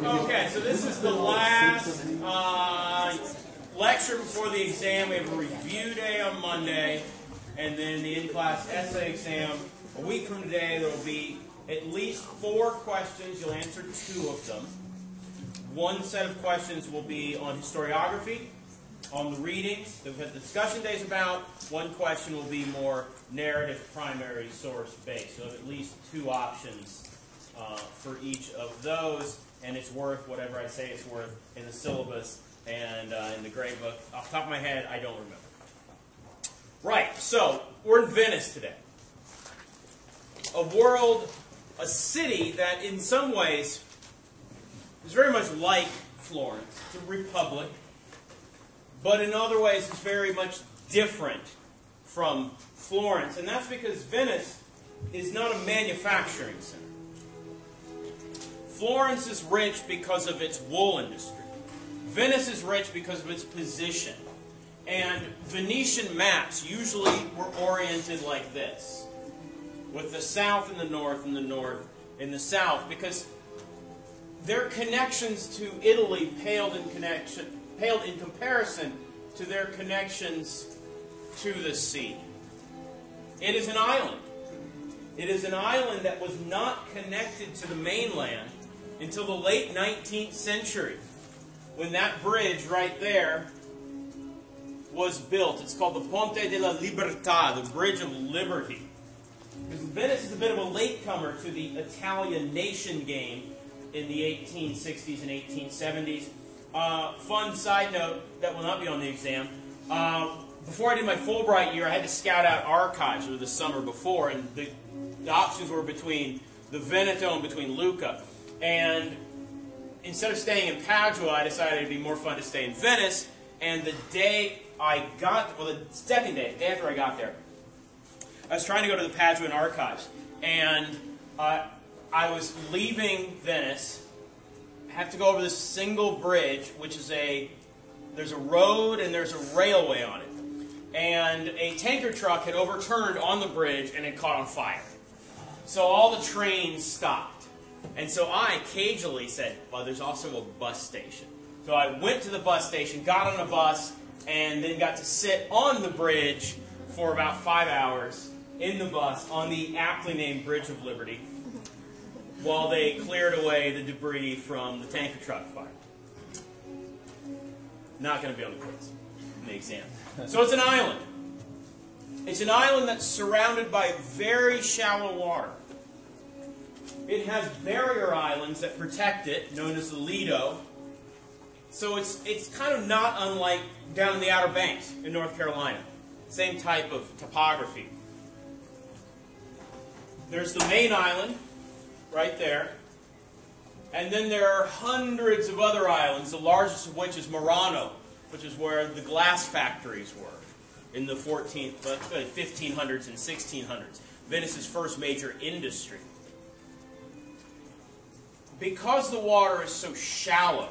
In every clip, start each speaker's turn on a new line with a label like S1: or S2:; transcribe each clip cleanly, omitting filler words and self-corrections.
S1: Okay, so this is the last lecture before the exam. We have a review day on Monday, and then the in-class essay exam. A week from today, there will be at least 4 questions. You'll answer 2 of them. One set of questions will be on historiography, on the readings that we've had discussion days about. One question will be more narrative, primary source based. So at least 2 options for each of those, and it's worth whatever I say it's worth in the syllabus and in the grade book. Off the top of my head, I don't remember. Right, so we're in Venice today. A city that in some ways is very much like Florence. It's a republic, but in other ways it's very much different from Florence, and that's because Venice is not a manufacturing center. Florence is rich because of its wool industry. Venice is rich because of its position. And Venetian maps usually were oriented like this, with the south in the north and the north in the south, because their connections to Italy paled in comparison to their connections to the sea. It is an island. It is an island that was not connected to the mainland until the late 19th century, when that bridge right there was built. It's called the Ponte della Libertà, the Bridge of Liberty. Because Venice is a bit of a latecomer to the Italian nation game in the 1860s and 1870s. Fun side note that will not be on the exam. Before I did my Fulbright year, I had to scout out archives over the summer before, and the options were between the Veneto and between Lucca. And instead of staying in Padua, I decided it would be more fun to stay in Venice. And the day I got, well, the second day, the day after I got there, I was trying to go to the Paduan archives. And I was leaving Venice. I have to go over this single bridge, which is there's a road and there's a railway on it. And a tanker truck had overturned on the bridge and it caught on fire. So all the trains stopped. And so I cagily said, well, there's also a bus station. So I went to the bus station, got on a bus, and then got to sit on the bridge for about 5 hours in the bus on the aptly named Bridge of Liberty while they cleared away the debris from the tanker truck fire. Not going to be on the quiz in the exam. So it's an island. It's an island that's surrounded by very shallow water. It has barrier islands that protect it, known as the Lido. So it's kind of not unlike down in the Outer Banks in North Carolina. Same type of topography. There's the main island right there. And then there are hundreds of other islands, the largest of which is Murano, which is where the glass factories were in the 1500s and 1600s. Venice's first major industry. Because the water is so shallow,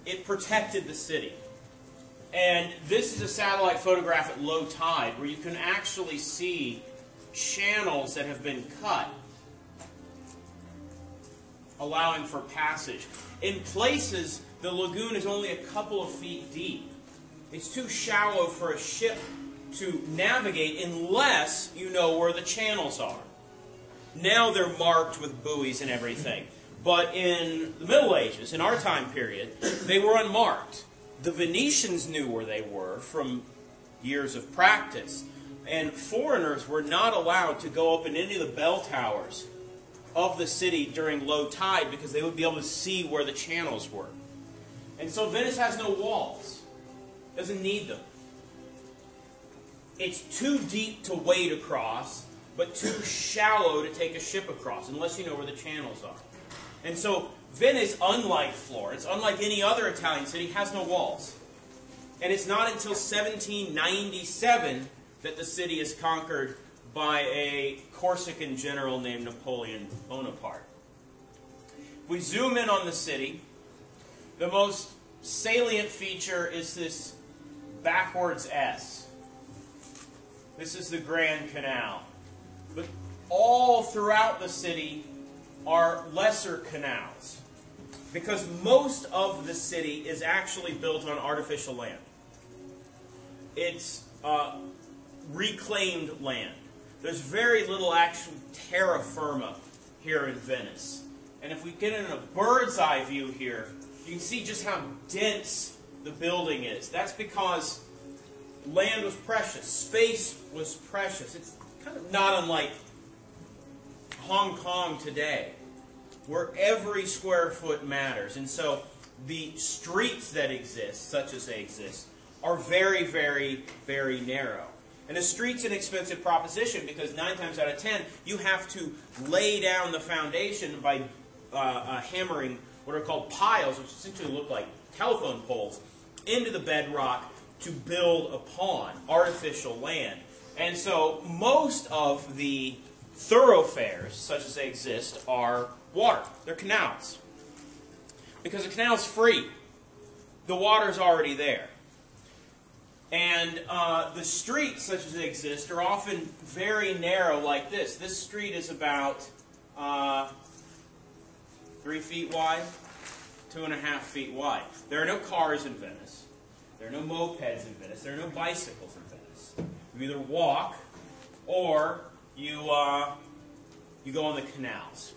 S1: it protected the city. And this is a satellite photograph at low tide where you can actually see channels that have been cut, allowing for passage. In places, the lagoon is only a couple of feet deep. It's too shallow for a ship to navigate unless you know where the channels are. Now they're marked with buoys and everything. But in the Middle Ages, in our time period, they were unmarked. The Venetians knew where they were from years of practice. And foreigners were not allowed to go up in any of the bell towers of the city during low tide because they would be able to see where the channels were. And so Venice has no walls. Doesn't need them. It's too deep to wade across, but too shallow to take a ship across, unless you know where the channels are. And so Venice, unlike Florence, unlike any other Italian city, has no walls. And it's not until 1797 that the city is conquered by a Corsican general named Napoleon Bonaparte. If we zoom in on the city, the most salient feature is this backwards S. This is the Grand Canal. But all throughout the city are lesser canals, because most of the city is actually built on artificial land. It's reclaimed land. There's very little actual terra firma here in Venice. And if we get in a bird's eye view here, you can see just how dense the building is. That's because land was precious. Space was precious. It's kind of not unlike Hong Kong today, where every square foot matters. And so the streets that exist, such as they exist, are very, very, very narrow. And a street's an expensive proposition because 9 times out of 10, you have to lay down the foundation by hammering what are called piles, which essentially look like telephone poles, into the bedrock to build upon artificial land. And so most of the thoroughfares, such as they exist, are water. They're canals. Because a canal's free. The water's already there. And the streets, such as they exist, are often very narrow like this. This street is about 3 feet wide, 2.5 feet wide. There are no cars in Venice. There are no mopeds in Venice. There are no bicycles in Venice. You either walk or you go on the canals.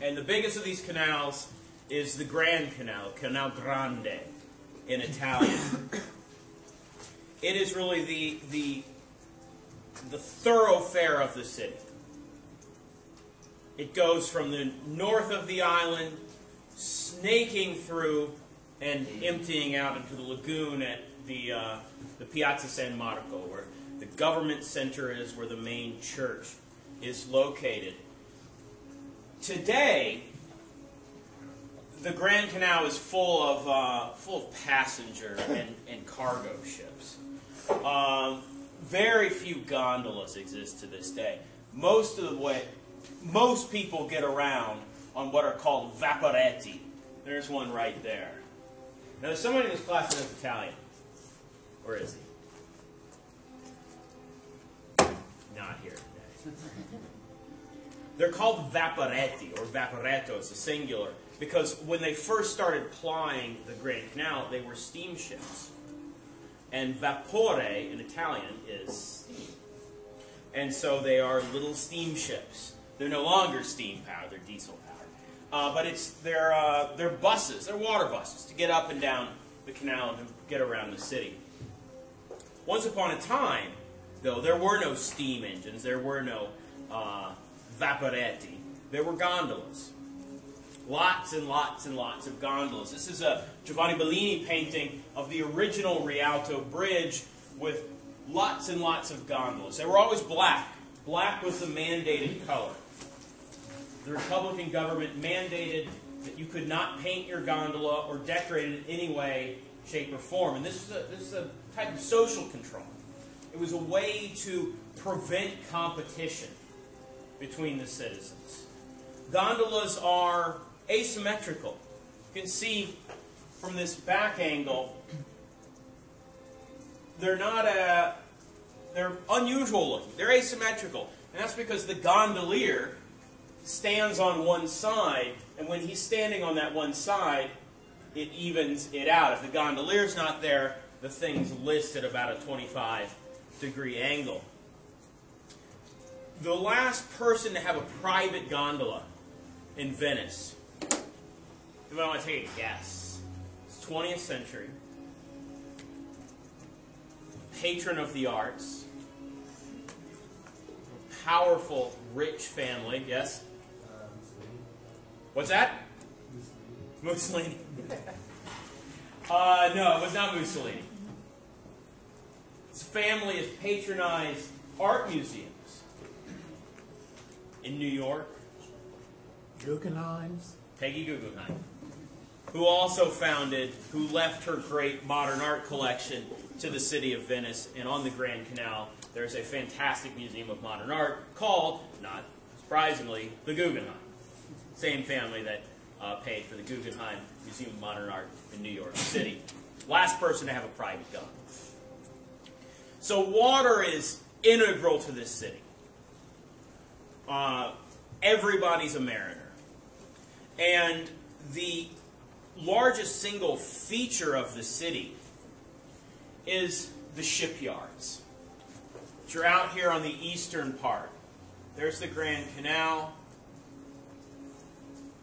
S1: And the biggest of these canals is the Grand Canal, Canal Grande in Italian. It is really the thoroughfare of the city. It goes from the north of the island, snaking through and emptying out into the lagoon at the Piazza San Marco, where the government center is, where the main church is located. Today, the Grand Canal is full of passenger and cargo ships. Very few gondolas exist to this day. Most people get around on what are called vaporetti. There's one right there. Now, there's somebody in this class that knows Italian. Where is he? Not here today. They're called vaporetti, or vaporettos, the singular, because when they first started plying the Grand Canal, they were steamships. And vapore in Italian is steam. And so they are little steamships. They're no longer steam-powered, they're diesel-powered. But they're buses, they're water buses, to get up and down the canal and get around the city. Once upon a time, though, there were no steam engines, there were no vaporetti. There were gondolas. Lots and lots and lots of gondolas. This is a Giovanni Bellini painting of the original Rialto Bridge with lots and lots of gondolas. They were always black. Black was the mandated color. The Republican government mandated that you could not paint your gondola or decorate it in any way, shape, or form. And this is a type of social control. It was a way to prevent competition between the citizens. Gondolas are asymmetrical. You can see from this back angle, they're unusual looking. They're asymmetrical. And that's because the gondolier stands on one side, and when he's standing on that one side, it evens it out. If the gondolier's not there, the thing's listed at about a 25-degree angle. The last person to have a private gondola in Venice, if I want to take a guess, it's 20th century, patron of the arts, powerful, rich family, yes?
S2: Mussolini.
S1: What's that? Mussolini. No, it was not Mussolini. His family has patronized art museums in New York.
S2: Guggenheim's.
S1: Peggy Guggenheim, who left her great modern art collection to the city of Venice. And on the Grand Canal, there's a fantastic museum of modern art called, not surprisingly, the Guggenheim. Same family that paid for the Guggenheim Museum of Modern Art in New York City. Last person to have a private gun. So water is integral to this city. Everybody's a mariner. And the largest single feature of the city is the shipyards, which are out here on the eastern part. There's the Grand Canal.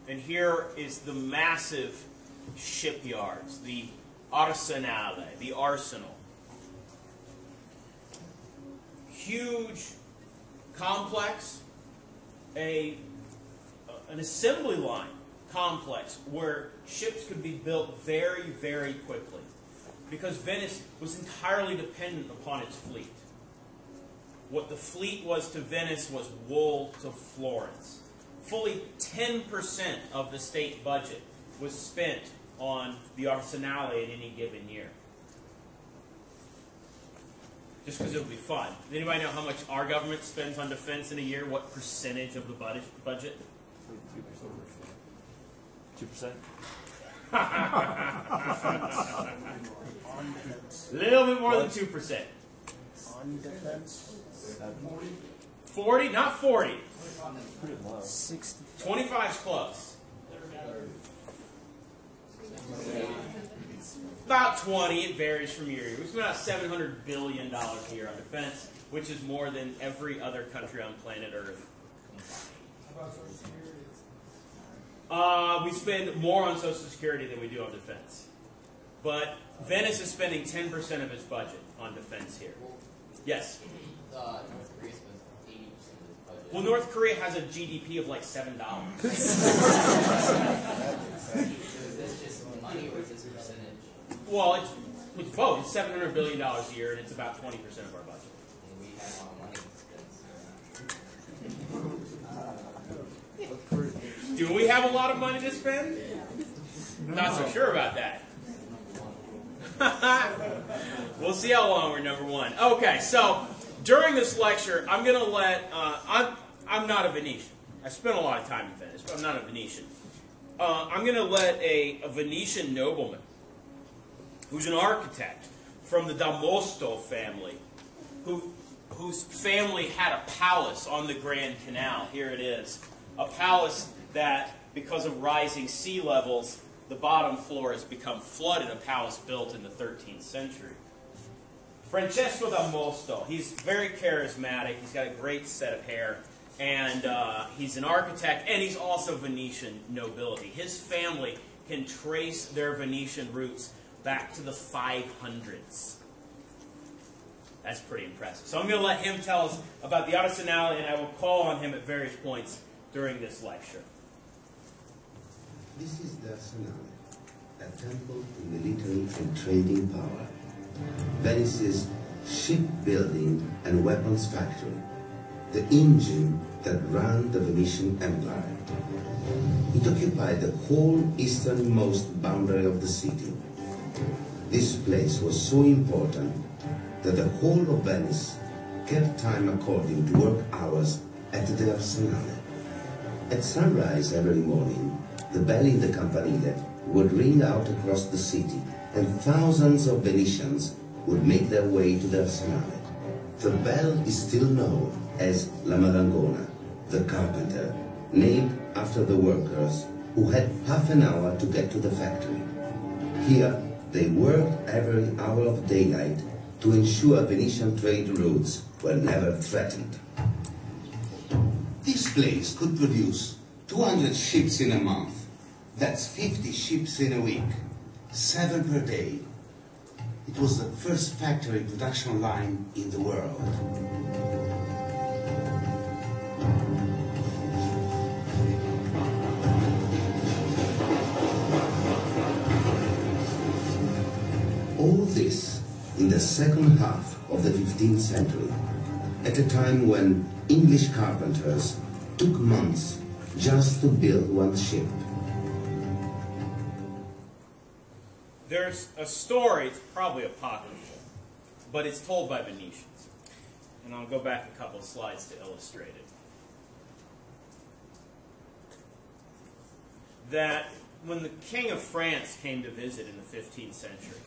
S1: And here is the massive shipyards, the Arsenale, the arsenal. Huge complex, an assembly line complex where ships could be built very, very quickly because Venice was entirely dependent upon its fleet. What the fleet was to Venice was wool to Florence. Fully 10% of the state budget was spent on the Arsenale in any given year. Just because it would be fun. Does anybody know how much our government spends on defense in a year? What percentage of the budget?
S3: 2%?
S1: A little bit more than 2%.
S2: On defense.
S1: 40? Not 40.
S3: Pretty low.
S2: 60.
S1: 25's close. About 20. It varies from year to year. We spend about $700 billion a year on defense, which is more than every other country on planet Earth combined. We spend more on Social Security than we do on defense. But Venice is spending 10% of its budget on defense here. Yes?
S4: North Korea spends 80% of its budget.
S1: Well, North Korea has a GDP of like $7.
S4: Is this just money or is this percentage?
S1: Well, it's both. It's $700 billion a year, and it's about 20% of our budget.
S4: And we have a lot of money to spend.
S1: Do we have a lot of money to spend? Not so sure about that. We'll see how long we're number one. Okay, so during this lecture, I'm going to let... I'm not a Venetian. I spent a lot of time in Venice, but I'm not a Venetian. I'm going to let a Venetian nobleman, who's an architect from the Damosto family, whose family had a palace on the Grand Canal. Here it is. A palace that, because of rising sea levels, the bottom floor has become flooded, a palace built in the 13th century. Francesco Damosto, he's very charismatic, he's got a great set of hair, and he's an architect, and he's also Venetian nobility. His family can trace their Venetian roots back to the 500s. That's pretty impressive. So I'm going to let him tell us about the Arsenale, and I will call on him at various points during this lecture.
S5: This is the Arsenale, a temple to military and trading power. Venice's shipbuilding and weapons factory, the engine that ran the Venetian Empire. It occupied the whole easternmost boundary of the city. This place was so important that the whole of Venice kept time according to work hours at the Arsenale. At sunrise every morning, the bell in the campanile would ring out across the city, and thousands of Venetians would make their way to the Arsenale. The bell is still known as La Malangona, the carpenter, named after the workers who had half an hour to get to the factory. Here, they worked every hour of daylight to ensure Venetian trade routes were never threatened. This place could produce 200 ships in a month. That's 50 ships in a week, 7 per day. It was the first factory production line in the world. all this in the second half of the 15th century, at a time when English carpenters took months just to build one ship.
S1: There's a story, it's probably apocryphal, but it's told by Venetians. And I'll go back a couple of slides to illustrate it. That when the King of France came to visit in the 15th century,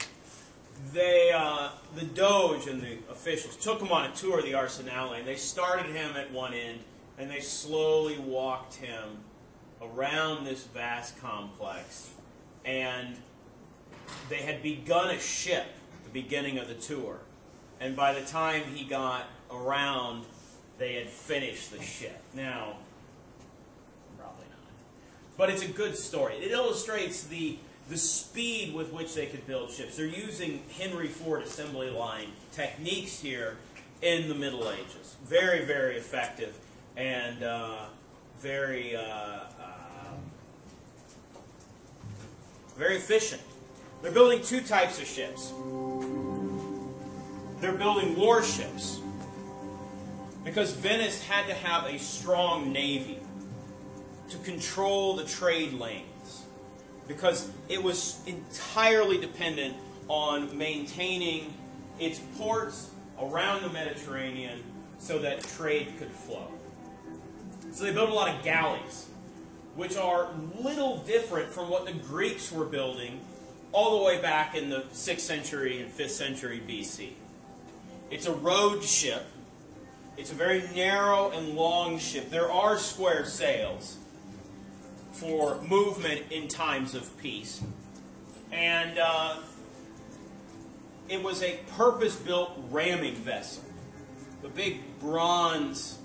S1: the Doge and the officials took him on a tour of the Arsenale, and they started him at one end, and they slowly walked him around this vast complex. And they had begun a ship at the beginning of the tour. And by the time he got around, they had finished the ship. Now, probably not. But it's a good story. It illustrates the speed with which they could build ships. They're using Henry Ford assembly line techniques here in the Middle Ages. Very, very effective and very efficient. They're building two types of ships. They're building warships because Venice had to have a strong navy to control the trade lanes, because it was entirely dependent on maintaining its ports around the Mediterranean so that trade could flow. So they built a lot of galleys, which are little different from what the Greeks were building all the way back in the 6th century and 5th century BC. It's a rowed ship. It's a very narrow and long ship. There are square sails for movement in times of peace. And it was a purpose-built ramming vessel. The big bronze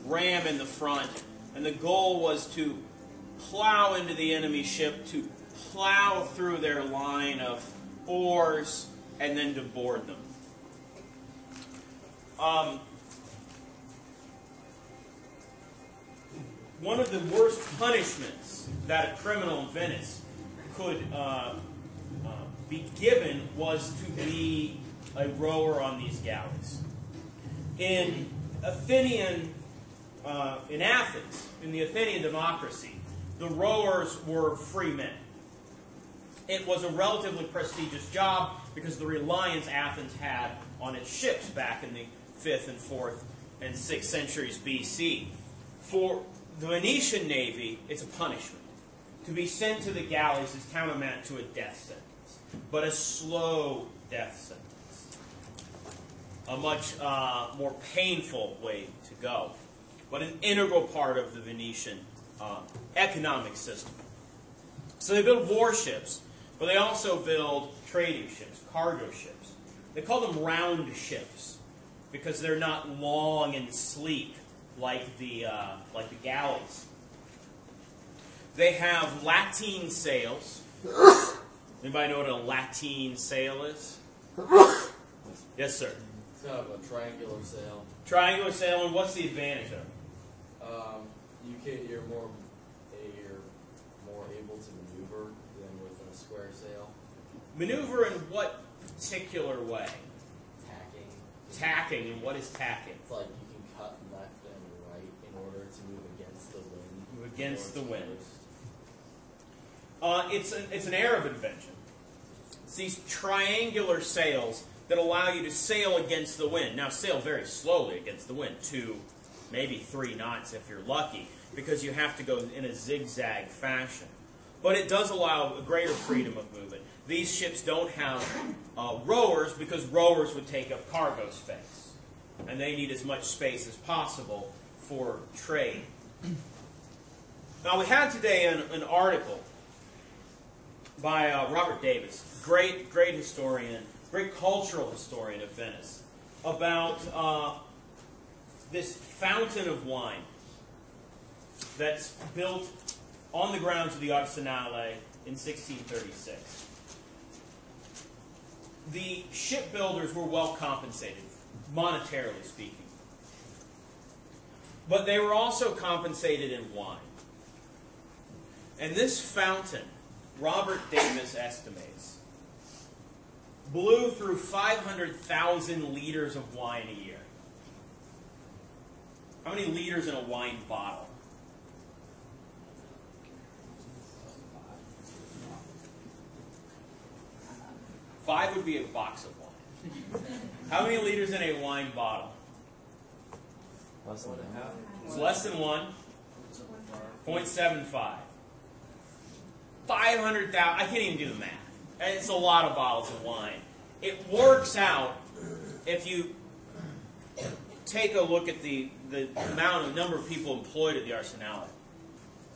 S1: ram in the front. And the goal was to plow into the enemy ship, to plow through their line of oars, and then to board them. One of the worst punishments that a criminal in Venice could be given was to be a rower on these galleys. In Athens, in the Athenian democracy, the rowers were free men. It was a relatively prestigious job because of the reliance Athens had on its ships back in the 5th and 4th and 6th centuries BC. For the Venetian navy, it's a punishment. To be sent to the galleys is tantamount to a death sentence, but a slow death sentence. A much more painful way to go, but an integral part of the Venetian economic system. So they build warships, but they also build trading ships, cargo ships. They call them round ships because they're not long and sleek like the galleys. They have lateen sails. Anybody know what a lateen sail is? Yes, sir.
S6: It's kind of a triangular sail.
S1: Triangular sail, and what's the advantage of it?
S6: You're more able to maneuver than with a square sail.
S1: Maneuver in what particular way?
S6: Tacking.
S1: Tacking, and what is tacking?
S6: It's like you can cut left and right in order to move against the wind.
S1: Move against the wind. It's an Arab invention. It's these triangular sails that allow you to sail against the wind. Now, sail very slowly against the wind, 2, maybe 3 knots if you're lucky, because you have to go in a zigzag fashion. But it does allow a greater freedom of movement. These ships don't have rowers because rowers would take up cargo space. And they need as much space as possible for trade. Now, we had today an article by Robert Davis, great historian, great cultural historian of Venice, about this fountain of wine that's built on the grounds of the Arsenale in 1636. The shipbuilders were well compensated, monetarily speaking. But they were also compensated in wine. And this fountain, Robert Davis estimates, blew through 500,000 liters of wine a year. How many liters in a wine bottle? 5 would be a box of wine. How many liters in a wine bottle?
S3: Less than that.
S1: It's less than 1. 0.75. 500,000. I can't even do the math. It's a lot of bottles of wine. It works out, if you take a look at the number of people employed at the Arsenale,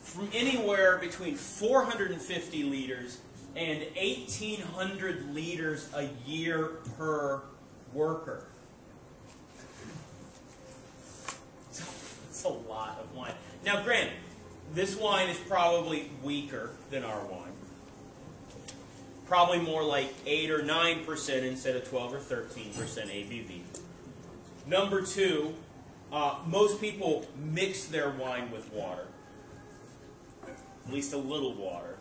S1: from anywhere between 450 liters and 1,800 liters a year per worker. It's a lot of wine. Now, granted, this wine is probably weaker than our wine. Probably more like 8 or 9% instead of 12 or 13% ABV. Number 2, most people mix their wine with water. At least a little water.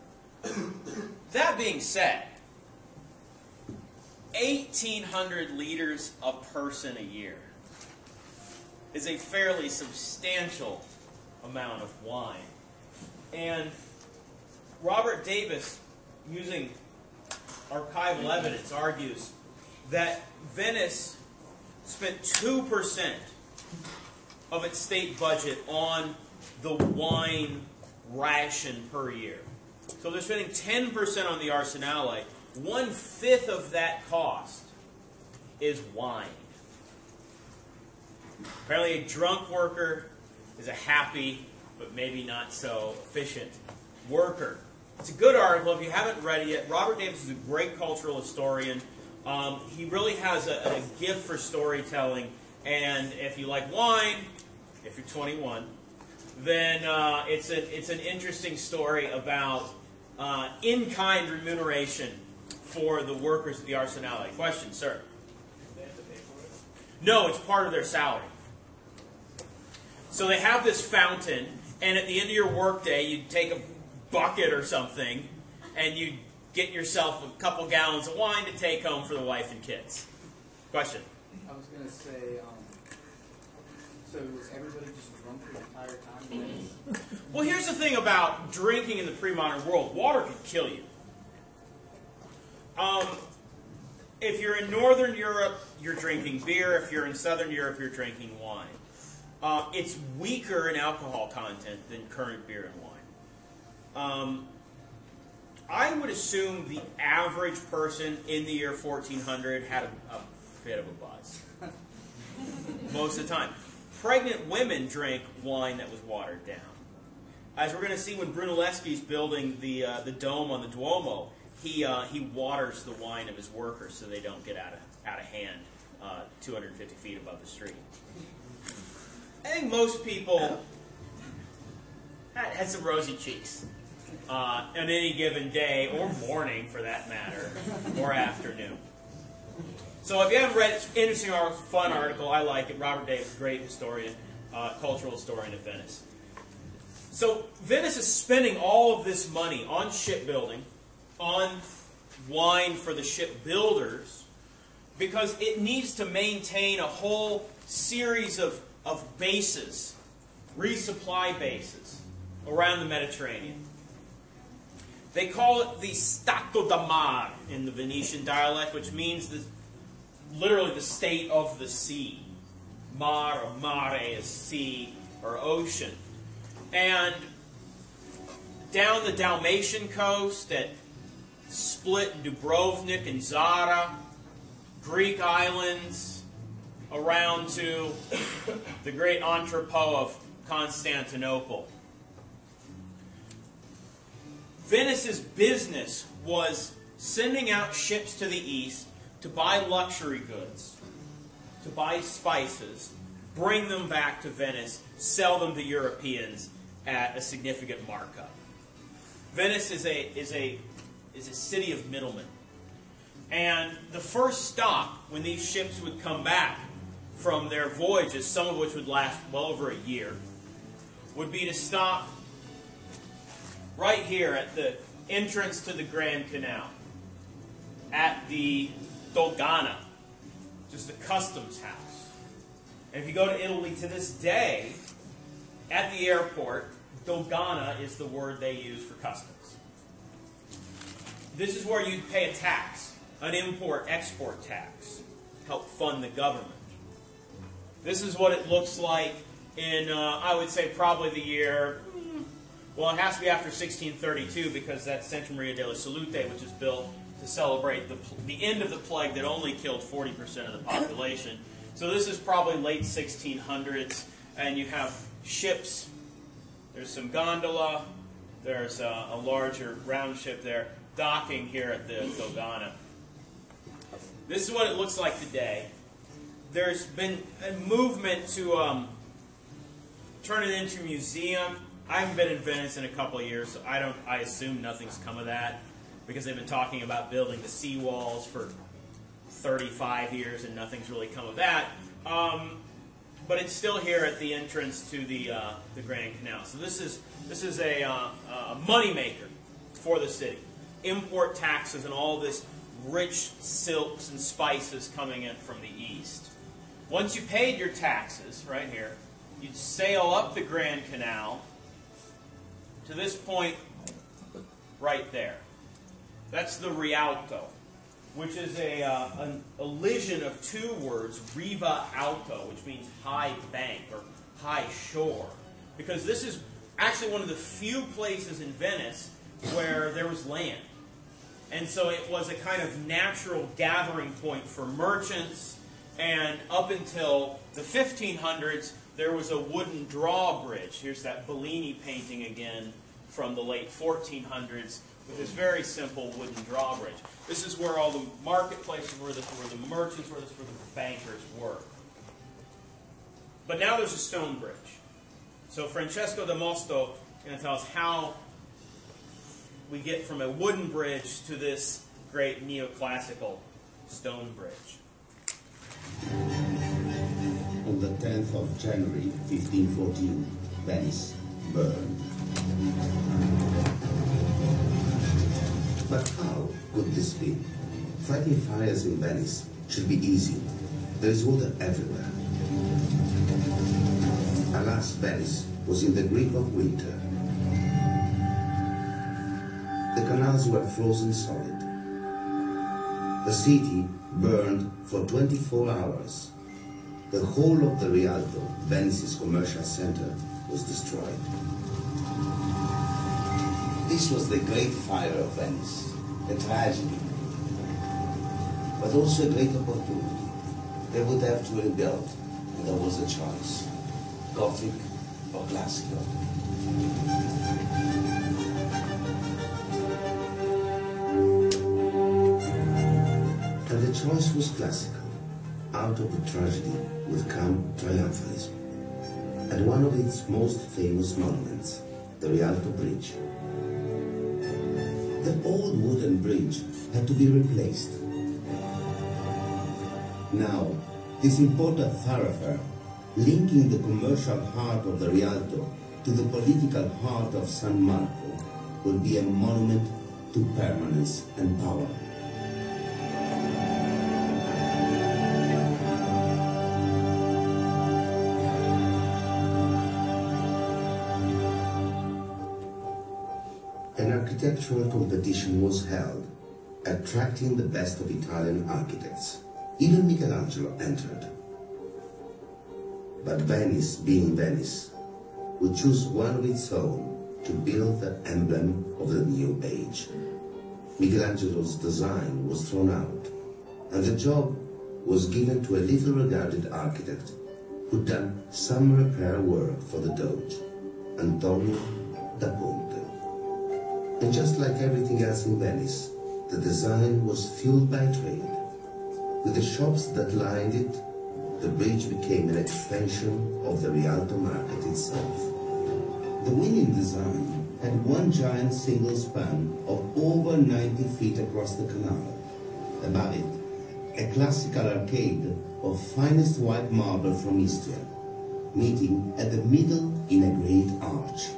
S1: That being said, 1,800 liters a person a year is a fairly substantial amount of wine. And Robert Davis, using archival evidence, argues that Venice spent 2% of its state budget on the wine ration per year. So they're spending 10% on the Arsenale. 1/5 of that cost is wine. Apparently a drunk worker is a happy, but maybe not so efficient worker. It's a good article. If you haven't read it yet, Robert Davis is a great cultural historian. He really has a gift for storytelling. And if you like wine, if you're 21, then it's an interesting story about in-kind remuneration for the workers at the Arsenale. Question, sir?
S6: They have to pay for it?
S1: No, it's part of their salary. So they have this fountain, and at the end of your workday, you take a bucket or something, and you get yourself a couple gallons of wine to take home for the wife and kids. Question?
S7: I was going to say, so was everybody just drunk the entire time?
S1: Well, here's the thing about drinking in the pre-modern world. Water could kill you. If you're in Northern Europe, you're drinking beer. If you're in Southern Europe, you're drinking wine. It's weaker in alcohol content than current beer and wine. I would assume the average person in the year 1400 had a bit of a buzz. Most of the time. Pregnant women drank wine that was watered down. As we're going to see when Brunelleschi's building the dome on the Duomo, he waters the wine of his workers so they don't get out of hand 250 feet above the street. I think most people had some rosy cheeks on any given day, or morning for that matter, or afternoon. So if you haven't read it, it's an interesting article, fun article. I like it. Robert Davis, great historian, cultural historian of Venice. So Venice is spending all of this money on shipbuilding, on wine for the shipbuilders, because it needs to maintain a whole series of bases, resupply bases, around the Mediterranean. They call it the Stato da Mare in the Venetian dialect, which means literally the state of the sea. Mar or mare is sea or ocean. And down the Dalmatian coast at Split, Dubrovnik, and Zara, Greek islands, around to the great entrepot of Constantinople. Venice's business was sending out ships to the east to buy luxury goods, to buy spices, bring them back to Venice, sell them to Europeans at a significant markup. Venice is a city of middlemen. And the first stop when these ships would come back from their voyages, some of which would last well over a year, would be to stop right here at the entrance to the Grand Canal, at the dogana, just a customs house. And if you go to Italy to this day, at the airport, dogana is the word they use for customs. This is where you'd pay a tax, an import-export tax, help fund the government. This is what it looks like in, I would say, probably the year, well, it has to be after 1632 because that's Santa Maria della Salute, which is built to celebrate the end of the plague that only killed 40% of the population. So this is probably late 1600s, and you have ships. There's some gondola. There's a larger round ship there docking here at the dogana. This is what it looks like today. There's been a movement to turn it into a museum. I haven't been in Venice in a couple of years, so I assume nothing's come of that because they've been talking about building the seawalls for 35 years and nothing's really come of that. But it's still here at the entrance to the Grand Canal. So this is a moneymaker for the city. Import taxes and all this rich silks and spices coming in from the east. Once you paid your taxes, right here, you'd sail up the Grand Canal to this point right there. That's the Rialto, which is a elision of two words, riva alto, which means high bank or high shore. Because this is actually one of the few places in Venice where there was land. And so it was a kind of natural gathering point for merchants. And up until the 1500s, there was a wooden drawbridge. Here's that Bellini painting again from the late 1400s with this very simple wooden drawbridge. This is where all the marketplaces were, where the merchants were, where the bankers were. But now there's a stone bridge. So Francesco da Mosto is going to tell us how we get from a wooden bridge to this great neoclassical stone bridge.
S5: On the 10th of January 1514, Venice burned. But how could this be? Fighting fires in Venice should be easy. There is water everywhere. Alas, Venice was in the grip of winter. The canals were frozen solid. The city burned for 24 hours. The whole of the Rialto, Venice's commercial center, was destroyed.
S8: This was the great fire of Venice, a tragedy, but also a great opportunity. They would have to rebuild, and there was a choice, Gothic or classical.
S5: And the choice was classical. Out of the tragedy would come triumphalism. And one of its most famous monuments, the Rialto Bridge. The old wooden bridge had to be replaced. Now, this important thoroughfare, linking the commercial heart of the Rialto to the political heart of San Marco, will be a monument to permanence and power. An architectural competition was held, attracting the best of Italian architects. Even Michelangelo entered. But Venice, being Venice, would choose one of its own to build the emblem of the new age. Michelangelo's design was thrown out, and the job was given to a little-regarded architect who'd done some repair work for the Doge, Antonio da Ponte. And just like everything else in Venice, the design was fueled by trade. With the shops that lined it, the bridge became an extension of the Rialto market itself. The winning design had one giant single span of over 90 feet across the canal. Above it, a classical arcade of finest white marble from Istria, meeting at the middle in a great arch.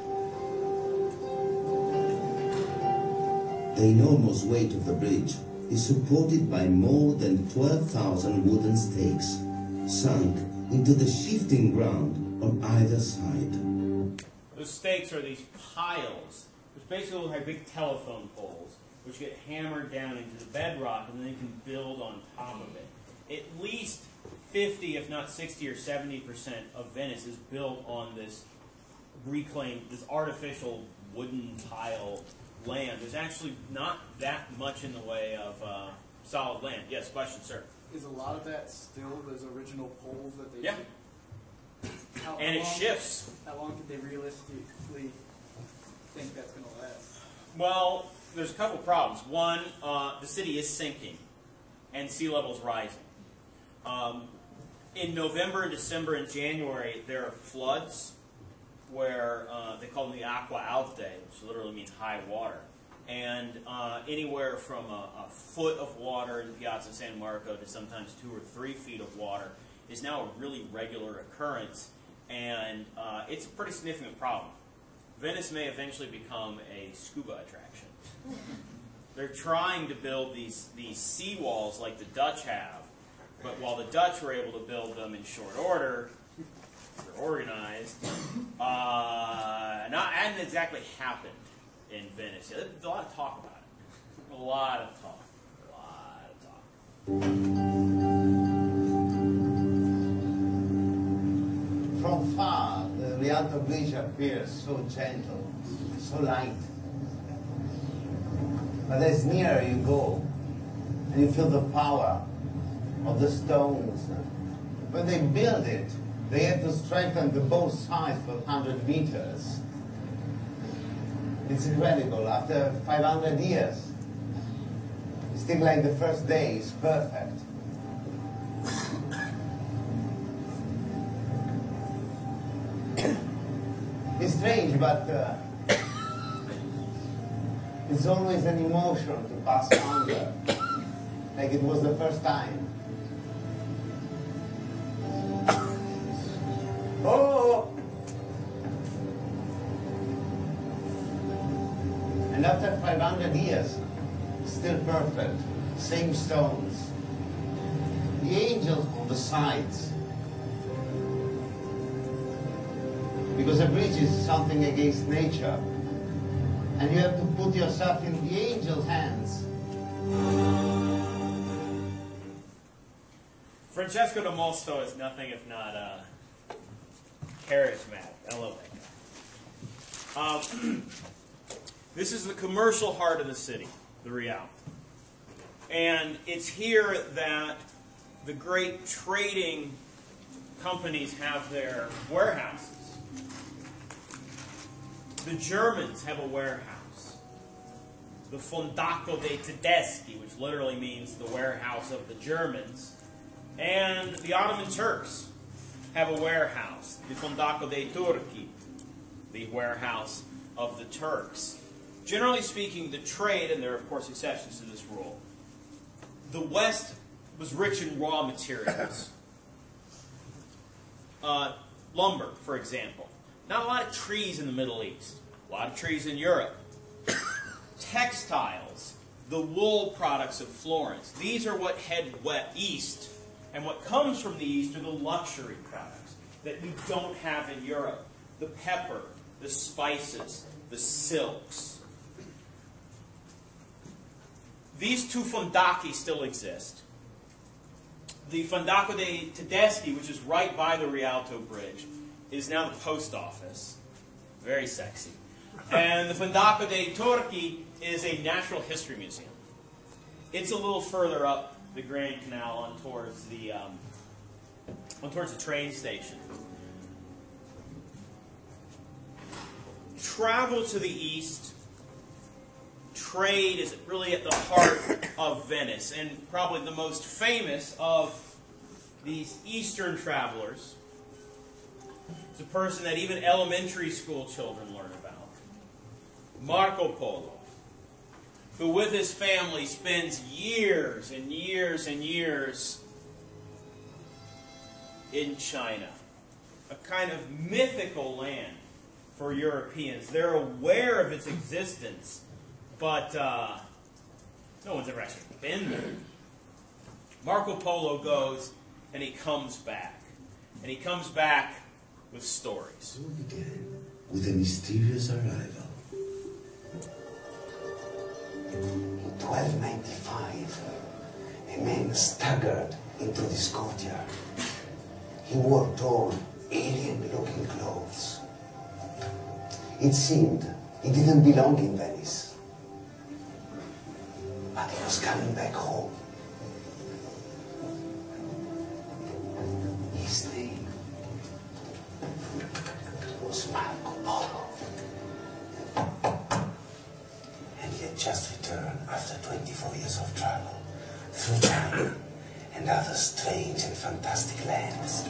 S5: The enormous weight of the bridge is supported by more than 12,000 wooden stakes sunk into the shifting ground on either side.
S1: Those stakes are these piles, which basically look like big telephone poles, which get hammered down into the bedrock, and then you can build on top of it. At least 50, if not 60 or 70% of Venice is built on this reclaimed, this artificial wooden tile land. There's actually not that much in the way of solid land. Yes, question, sir.
S7: Is a lot of that still those original poles that they?
S1: Yeah. And it shifts.
S7: How long could they realistically think that's going to last?
S1: Well, there's a couple problems. One, the city is sinking, and sea level's rising. In November and December and January, there are floods where they call them the acqua alte, which literally means high water. And anywhere from a foot of water in Piazza San Marco to sometimes 2 or 3 feet of water is now a really regular occurrence, and it's a pretty significant problem. Venice may eventually become a scuba attraction. They're trying to build these seawalls like the Dutch have, but while the Dutch were able to build them in short order, they're organized, hadn't exactly happened in Venice. There's a lot of talk about it. A lot of talk.
S8: From far, the Rialto Bridge appears so gentle, so light. But as nearer you go, and you feel the power of the stones. When they build it, they had to strengthen the both sides for 100 meters. It's incredible. After 500 years, it's still like the first day. It's perfect. It's strange, but it's always an emotion to pass under, like it was the first time. Oh! And after 500 years, still perfect, same stones. The angels on the sides. Because a bridge is something against nature. And you have to put yourself in the angel's hands.
S1: Francesco da Mosto is nothing if not charismatic. I love that guy. This is the commercial heart of the city, the Rialto. And it's here that the great trading companies have their warehouses. The Germans have a warehouse. The Fondaco dei Tedeschi, which literally means the warehouse of the Germans. And the Ottoman Turks have a warehouse, the Fondaco dei Turchi, the warehouse of the Turks. Generally speaking, the trade, and there are of course exceptions to this rule, the West was rich in raw materials. Lumber, for example. Not a lot of trees in the Middle East. A lot of trees in Europe. Textiles, the wool products of Florence. These are what head east. And what comes from the east are the luxury products that we don't have in Europe. The pepper, the spices, the silks. These two Fondachi still exist. The Fondaco dei Tedeschi, which is right by the Rialto Bridge, is now the post office. Very sexy. And the Fondaco dei Turchi is a natural history museum. It's a little further up the Grand Canal on towards the train station. Travel to the east, trade is really at the heart of Venice, and probably the most famous of these eastern travelers is a person that even elementary school children learn about. Marco Polo, who with his family spends years and years and years in China, a kind of mythical land for Europeans. They're aware of its existence, but No one's ever actually been there. Marco Polo goes, and he comes back. And he comes back with stories.
S5: All began with a mysterious arrival.
S8: In 1295, a man staggered into this courtyard. He wore tall, alien-looking clothes. It seemed he didn't belong in Venice. But he was coming back home. His name was Marco Polo. And he had just returned after 24 years of travel through China and other strange and fantastic lands.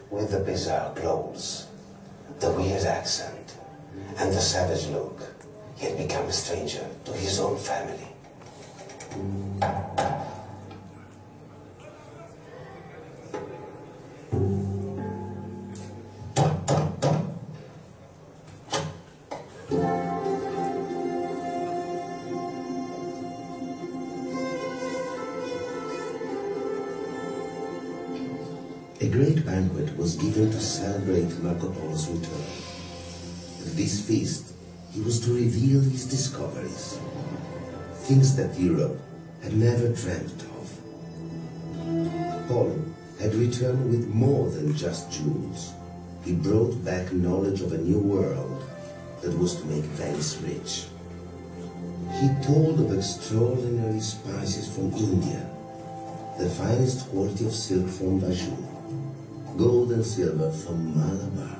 S8: With the bizarre clothes, the weird accent, and the savage look, he had become a stranger to his own family.
S5: A great banquet was given to celebrate Marco Polo's return. At this feast, he was to reveal his discoveries, things that Europe had never dreamt of. Polo had returned with more than just jewels. He brought back knowledge of a new world that was to make Venice rich. He told of extraordinary spices from India, the finest quality of silk from Bajau, gold and silver from Malabar,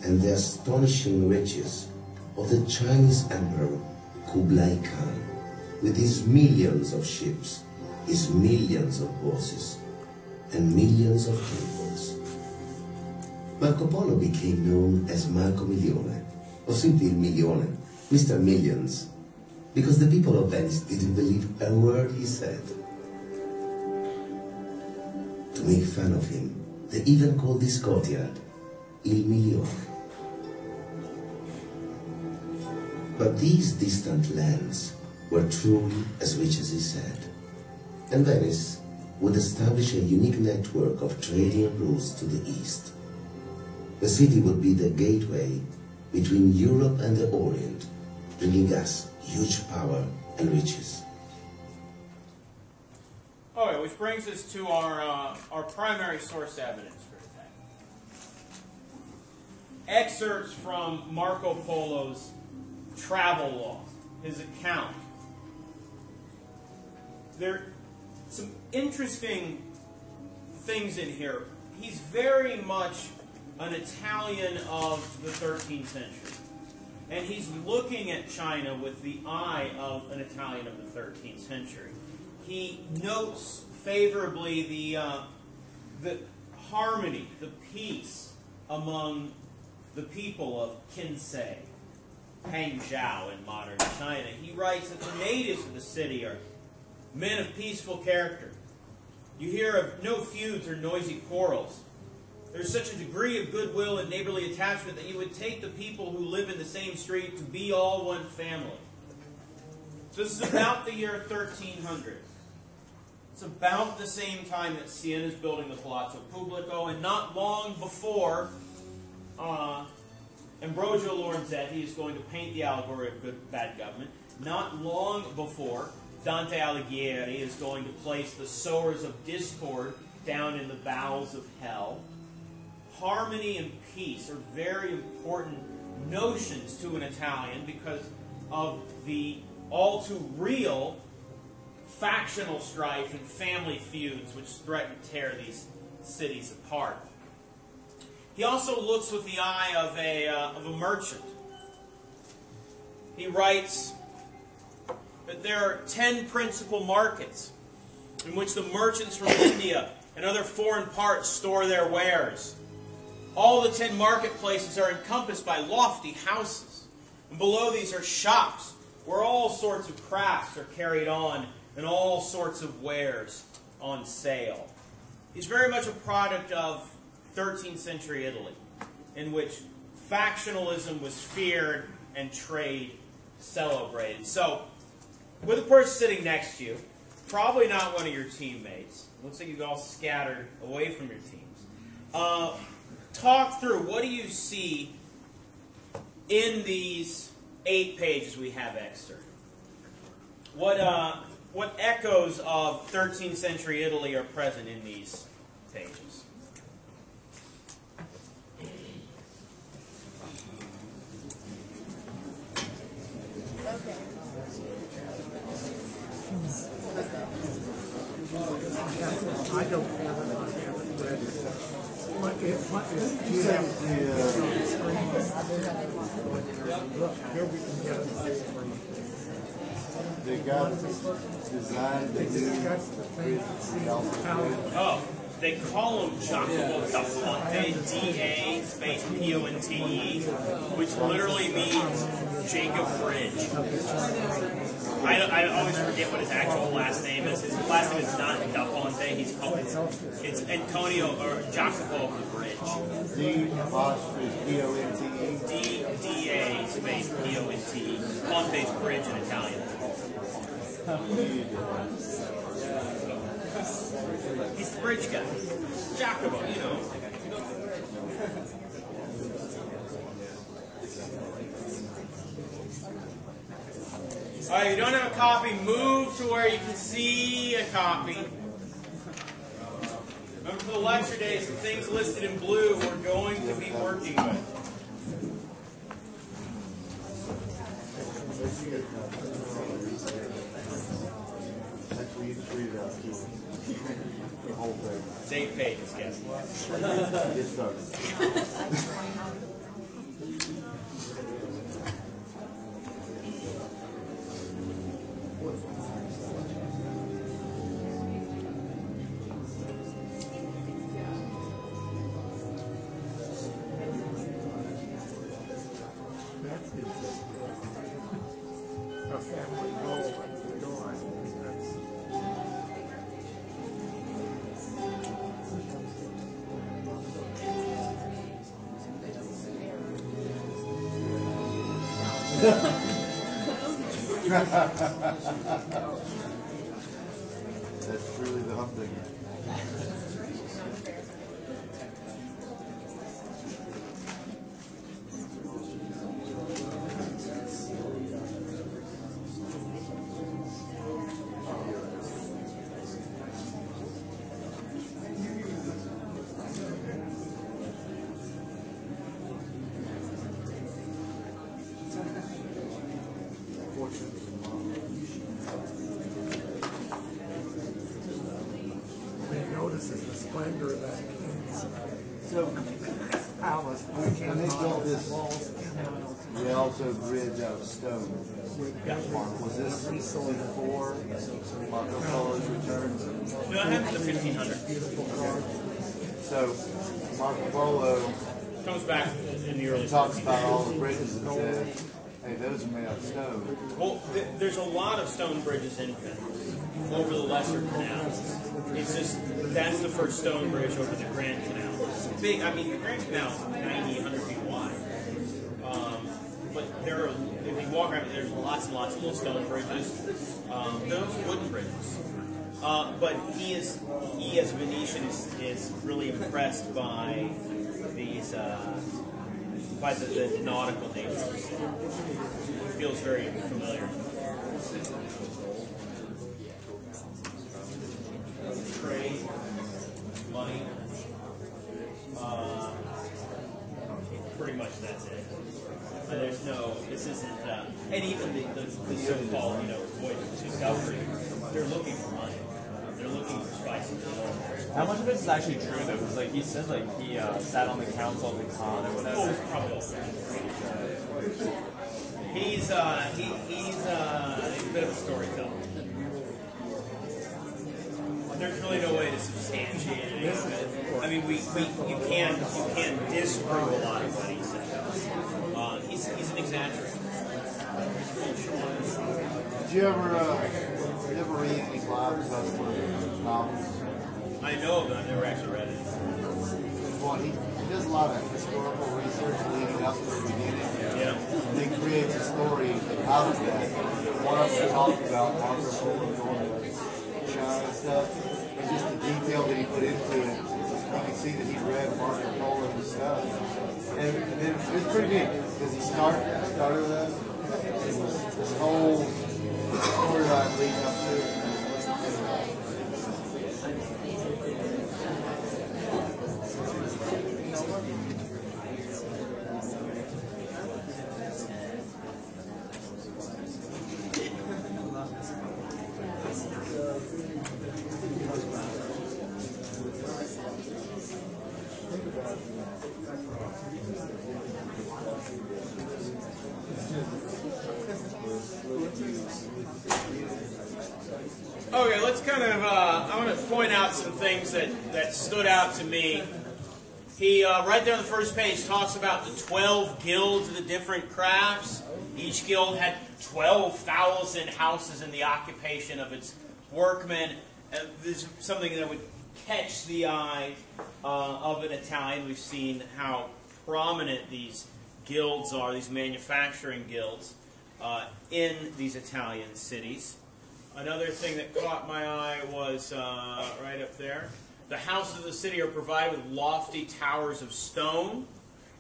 S5: and the astonishing riches of the Chinese Emperor Kublai Khan, with his millions of ships, his millions of horses, and millions of camels. Marco Polo became known as Marco Milione, or simply Il Milione, Mr. Millions, because the people of Venice didn't believe a word he said. To make fun of him, they even called this courtyard Il Milione. But these distant lands were truly as rich as he said, and Venice would establish a unique network of trading routes to the east. The city would be the gateway between Europe and the Orient, bringing us huge power and riches.
S1: All right, which brings us to our primary source evidence for today. Excerpts from Marco Polo's travel log, his account. There are some interesting things in here. He's very much an Italian of the 13th century. And he's looking at China with the eye of an Italian of the 13th century. He notes favorably the harmony, the peace among the people of Qinsei, Hangzhou in modern China. He writes that the natives of the city are men of peaceful character. You hear of no feuds or noisy quarrels. There's such a degree of goodwill and neighborly attachment that you would take the people who live in the same street to be all one family. So this is about the year 1300. It's about the same time that Siena is building the Palazzo Pubblico, and not long before Ambrogio Lorenzetti is going to paint the allegory of good, bad government. Not long before Dante Alighieri is going to place the sowers of discord down in the bowels of hell. Harmony and peace are very important notions to an Italian because of the all too real factional strife and family feuds which threaten to tear these cities apart. He also looks with the eye of a merchant. He writes that there are 10 principal markets in which the merchants from India and other foreign parts store their wares. All the 10 marketplaces are encompassed by lofty houses, and below these are shops where all sorts of crafts are carried on and all sorts of wares on sale. He's very much a product of 13th century Italy, in which factionalism was feared and trade celebrated. So, with the person sitting next to you, probably not one of your teammates. Looks like you've all scattered away from your teams. Talk through, what do you see in these 8 pages we have extra? What echoes of 13th century Italy are present in these pages?
S2: I don't have it. I haven't read it. Do you have Look, here we can get it.
S9: They got designed to do
S1: Oh, they call them Jacopo da Ponte, D-A space P-O-N-T-E, which literally means Jacob Bridge. I always forget what his actual last name is. His last name is not da Ponte. He's called, it's Antonio, or Jacopo of the Bridge.
S9: D-P-O-N-T-E.
S1: D-A space P-O-N-T-E. Ponte's Bridge in Italian. He's the bridge guy. Jacopo, you know. Alright, if you don't have a copy, move to where you can see a copy. Remember, for the lecture days, the things listed in blue we're going to be working with.
S9: Actually, you just read it out too. The whole thing.
S1: It's 8 pages, guess.
S9: Get started.
S2: A family goal and going.
S9: That's truly the humdinger.
S2: Notices the splendor of that king's
S9: So,
S2: palace.
S9: when they built this, they also bridge out of stone. Was this before Marco Polo's return?
S1: No, I have the 1500.
S9: So, Marco Polo
S1: Comes back in the early
S9: talks
S1: 1700s.
S9: about all the bridges and says, hey, those are made out of stone.
S1: Well, there's a lot of stone bridges in Venice over the lesser canals. It's just, that's the first stone bridge over the Grand Canal. It's big. I mean, the Grand Canal is 90, 100 feet wide. But there are, if you walk around, there's lots and lots of little stone bridges. Those wooden bridges. But he as a Venetian is really impressed by these, by the nautical nature. He feels very familiar. Trade, money, pretty much that's it. There's no, this isn't, and even the so-called, voyage of discovery, they're looking for money. They're looking for spices.
S3: How much of this is actually true though? Because like he said, like he sat on the council of the Khan or whatever.
S1: Oh, it's probably all he's a bit of a storyteller. There's really no way to substantiate any of it. I mean, you can't disprove a lot of what he said. He's an exaggerator.
S9: Did you ever read any Clive Cussler novels?
S1: I know, but I've never actually read it.
S9: Well, he does a lot of historical research leading up to the beginning.
S1: Yeah.
S9: And he creates a story out of that. One of them talks about Marco Polo going to China and stuff, and just the detail that he put into it. You can see that he read Marco Polo and stuff. And then it was pretty neat because he started with us. It was this whole storyline leading up to it.
S1: Okay, let's kind of, I want to point out some things that stood out to me. He, right there on the first page, talks about the 12 guilds of the different crafts. Each guild had 12,000 houses in the occupation of its workmen. This is something that would catch the eye of an Italian. We've seen how prominent these guilds are, these manufacturing guilds, in these Italian cities. Another thing that caught my eye was right up there. The houses of the city are provided with lofty towers of stone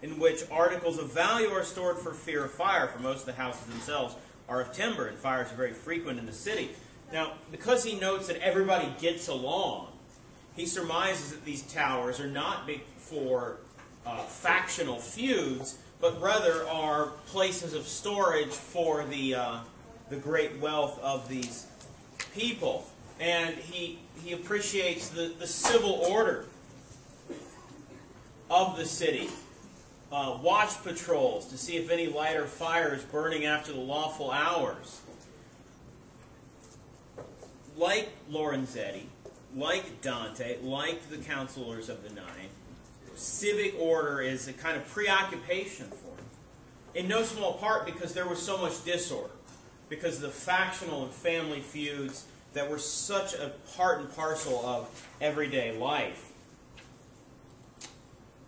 S1: in which articles of value are stored for fear of fire, for most of the houses themselves are of timber, and fires are very frequent in the city. Now, because he notes that everybody gets along, he surmises that these towers are not big for factional feuds, but rather are places of storage for the great wealth of these people. And he appreciates the civil order of the city. Watch patrols to see if any light or fire is burning after the lawful hours. Like Lorenzetti, like Dante, like the counselors of the Nine, civic order is a kind of preoccupation for him. In no small part because there was so much disorder. Because of the factional and family feuds that were such a part and parcel of everyday life.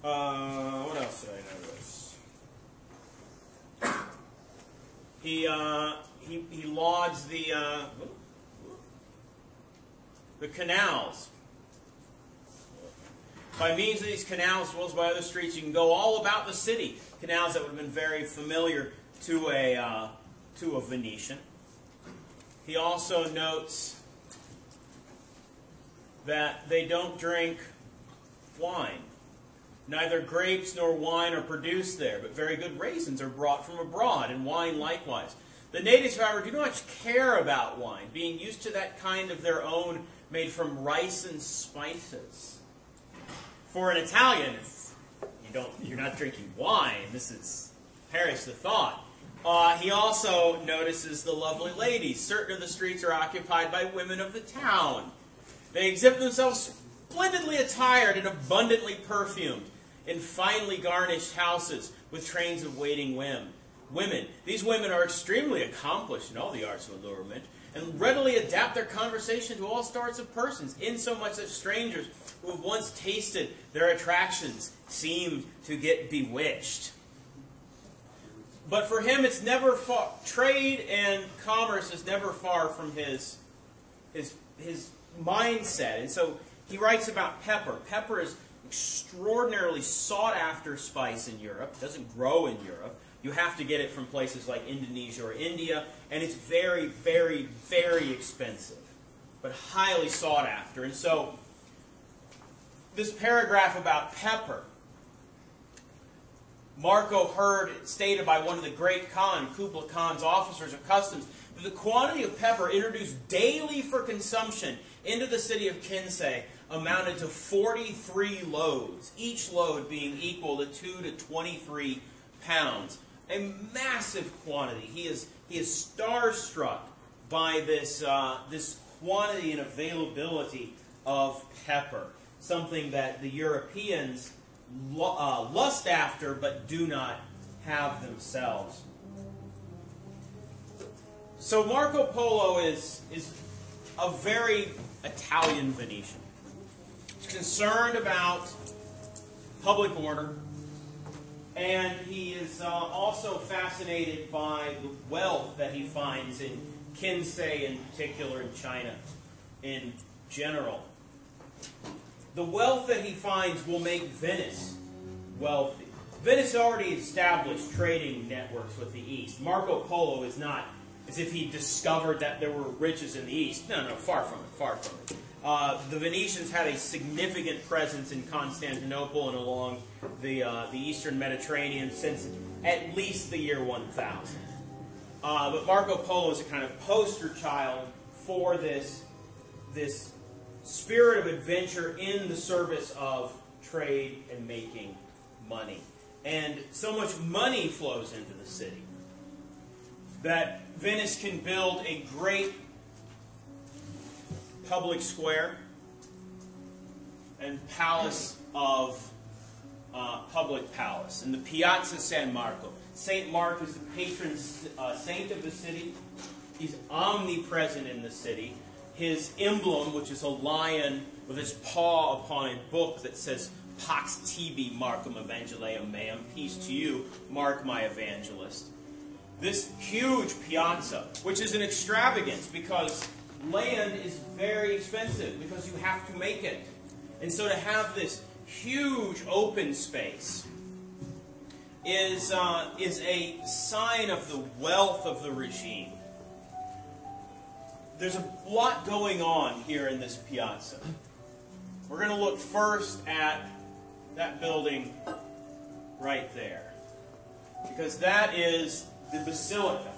S1: What else did I notice? He lauds the canals. By means of these canals, as well as by other streets, you can go all about the city. Canals that would have been very familiar to a Venetian. He also notes that they don't drink wine. Neither grapes nor wine are produced there, but very good raisins are brought from abroad, and wine likewise. The natives, however, do not much care about wine, being used to that kind of their own made from rice and spices. For an Italian, you're not drinking wine. This is perish the thought. He also notices the lovely ladies. Certain of the streets are occupied by women of the town. They exhibit themselves splendidly attired and abundantly perfumed in finely garnished houses with trains of waiting women. These women are extremely accomplished in all the arts of allurement and readily adapt their conversation to all sorts of persons, insomuch that strangers who have once tasted their attractions seem to get bewitched. But for him, it's never far. Trade and commerce is never far from his mindset. And so he writes about pepper. Pepper is extraordinarily sought-after spice in Europe. It doesn't grow in Europe. You have to get it from places like Indonesia or India, and it's very, very, very expensive, but highly sought after. And so this paragraph about pepper, Marco heard it stated by one of the great Khan, Kublai Khan's officers of customs, that the quantity of pepper introduced daily for consumption into the city of Kinsay amounted to 43 loads, each load being equal to 2 to 23 pounds. A massive quantity. He is starstruck by this quantity and availability of pepper, something that the Europeans lust after but do not have themselves. So Marco Polo is a very Italian Venetian. He's concerned about public order. And he is also fascinated by the wealth that he finds in Kinsey in particular, in China in general. The wealth that he finds will make Venice wealthy. Venice already established trading networks with the East. Marco Polo is not as if he discovered that there were riches in the East. No, far from it, far from it. The Venetians had a significant presence in Constantinople and along the eastern Mediterranean since at least the year 1000. But Marco Polo is a kind of poster child for this spirit of adventure in the service of trade and making money. And so much money flows into the city that Venice can build a great public square and palace of public palace. And the Piazza San Marco. St. Mark is the patron saint of the city. He's omnipresent in the city. His emblem, which is a lion with his paw upon a book that says, Pax tibi Marcum Evangelium meam, peace to you, Mark my evangelist. This huge piazza, which is an extravagance because land is very expensive because you have to make it. And so to have this huge open space is a sign of the wealth of the regime. There's a lot going on here in this piazza. We're going to look first at that building right there, because that is the basilica.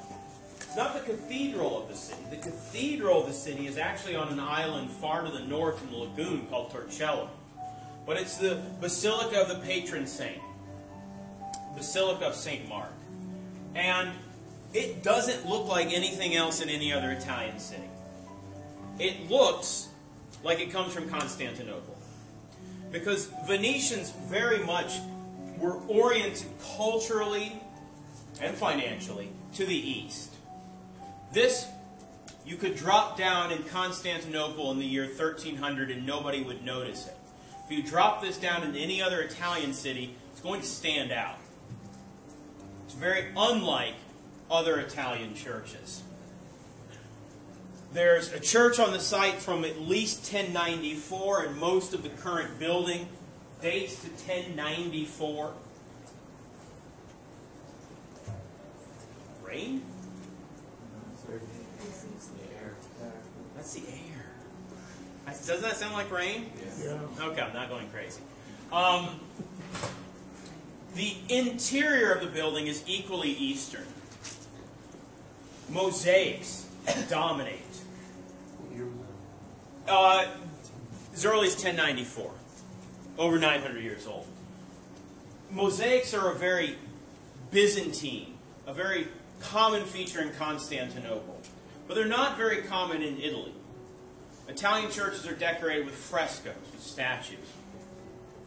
S1: It's not the cathedral of the city. The cathedral of the city is actually on an island far to the north in the lagoon called Torcello. But it's the basilica of the patron saint, Basilica of St. Mark. And it doesn't look like anything else in any other Italian city. It looks like it comes from Constantinople. Because Venetians very much were oriented culturally and financially to the east. This, you could drop down in Constantinople in the year 1300 and nobody would notice it. If you drop this down in any other Italian city, it's going to stand out. It's very unlike other Italian churches. There's a church on the site from at least 1094, and most of the current building dates to 1094. Rain? That's the air. Doesn't that sound like rain?
S2: Yeah.
S1: Okay, I'm not going crazy. The interior of the building is equally Eastern. Mosaics dominate. As early as 1094. Over 900 years old. Mosaics are a very Byzantine, a very common feature in Constantinople. But they're not very common in Italy. Italian churches are decorated with frescoes, with statues.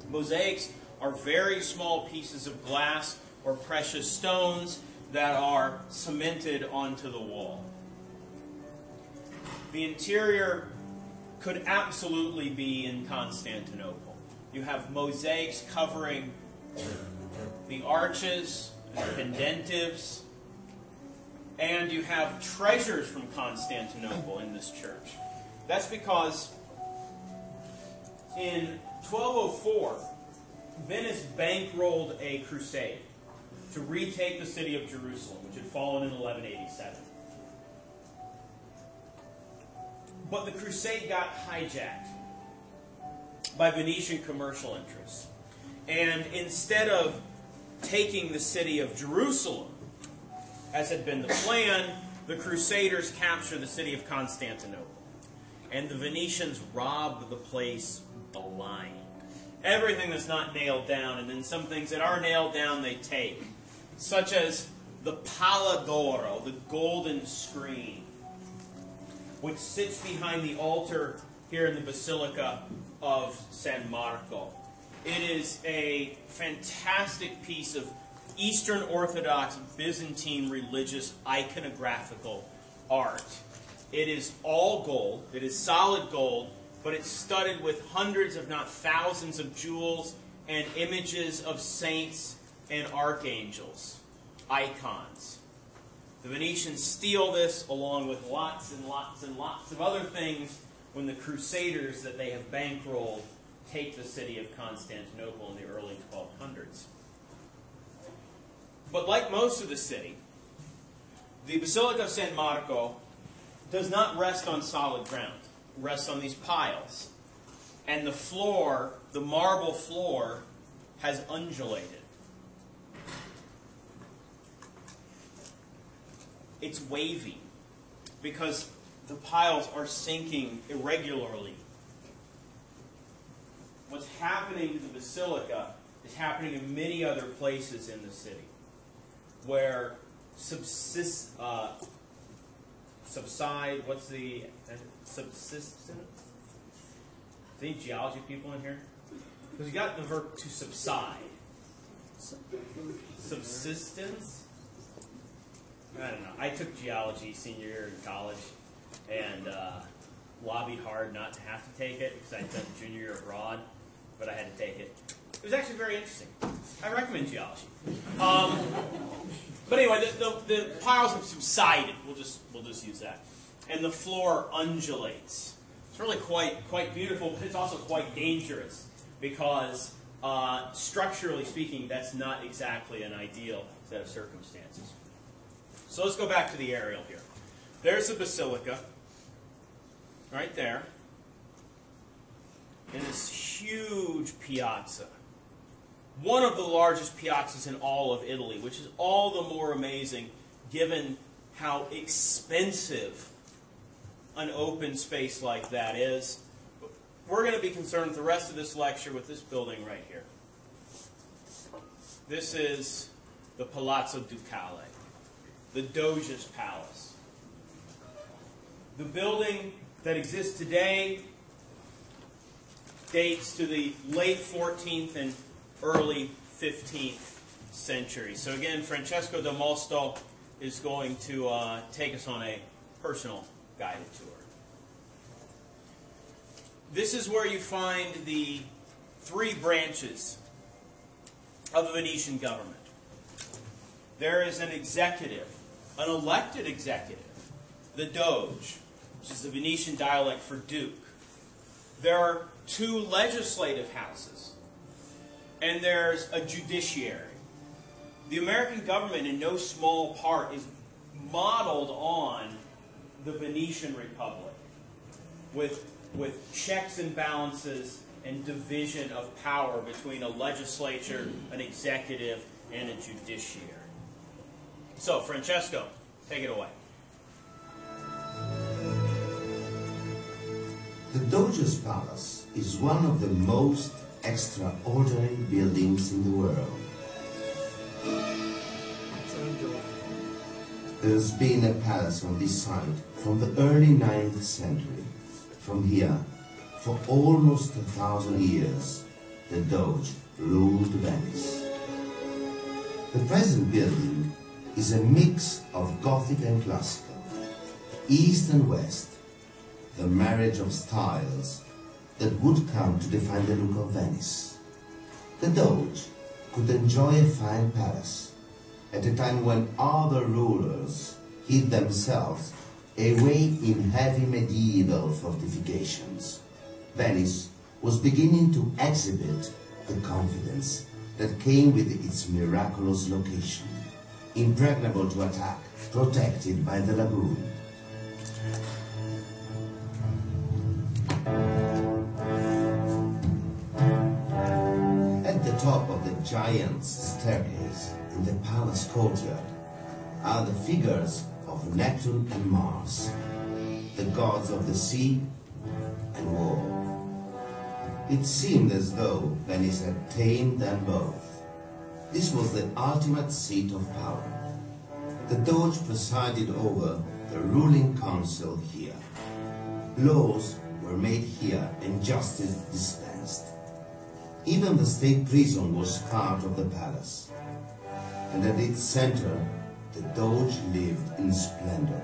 S1: Mosaics are very small pieces of glass or precious stones that are cemented onto the wall. The interior could absolutely be in Constantinople. You have mosaics covering the arches and pendentives, and you have treasures from Constantinople in this church. That's because in 1204, Venice bankrolled a crusade to retake the city of Jerusalem, which had fallen in 1187. But the crusade got hijacked by Venetian commercial interests. And instead of taking the city of Jerusalem, as had been the plan, the Crusaders captured the city of Constantinople. And the Venetians robbed the place blind. Everything that's not nailed down, and then some things that are nailed down they take. Such as the Pala d'Oro, the golden screen, which sits behind the altar here in the Basilica of San Marco. It is a fantastic piece of Eastern Orthodox Byzantine religious iconographical art. It is all gold. It is solid gold, but it's studded with hundreds, if not thousands, of jewels and images of saints and archangels, icons. The Venetians steal this along with lots and lots and lots of other things when the Crusaders that they have bankrolled take the city of Constantinople in the early 1200s. But like most of the city, the Basilica of San Marco does not rest on solid ground. It rests on these piles. And the floor, the marble floor, has undulated. It's wavy because the piles are sinking irregularly. What's happening to the basilica is happening in many other places in the city, where subsistence? Any geology people in here? Because you got the verb to subside. Subsistence? I don't know. I took geology senior year in college and lobbied hard not to have to take it because I done junior year abroad, but I had to take it. It was actually very interesting. I recommend geology. But anyway, the piles have subsided. We'll just use that. And the floor undulates. It's really quite beautiful, but it's also quite dangerous because structurally speaking, that's not exactly an ideal set of circumstances. So let's go back to the aerial here. There's the basilica, right there, and this huge piazza. One of the largest piazzas in all of Italy, which is all the more amazing given how expensive an open space like that is. We're going to be concerned with the rest of this lecture with this building right here. This is the Palazzo Ducale, the Doge's palace. The building that exists today dates to the late 14th and early 15th century. So again, Francesco da Mosto is going to take us on a personal guided tour. This is where you find the three branches of the Venetian government. There is an executive, an elected executive, the Doge, which is the Venetian dialect for duke. There are two legislative houses, and there's a judiciary. The American government, in no small part, is modeled on the Venetian Republic, with checks and balances and division of power between a legislature, an executive, and a judiciary. So, Francesco, take it away.
S5: The Doge's Palace is one of the most extraordinary buildings in the world. There's been a palace on this site from the early 9th century. From here, for almost 1,000 years, the Doge ruled Venice. The present building is a mix of Gothic and Classical, East and West, the marriage of styles that would come to define the look of Venice. The Doge could enjoy a fine palace at a time when other rulers hid themselves away in heavy medieval fortifications. Venice was beginning to exhibit the confidence that came with its miraculous location, impregnable to attack, protected by the lagoon. At the top of the giant's staircase in the palace courtyard are the figures of Neptune and Mars, the gods of the sea and war. It seemed as though Venice had tamed them both. This was the ultimate seat of power. The Doge presided over the ruling council here. Laws were made here and justice dispensed. Even the state prison was part of the palace. And at its center, the Doge lived in splendor.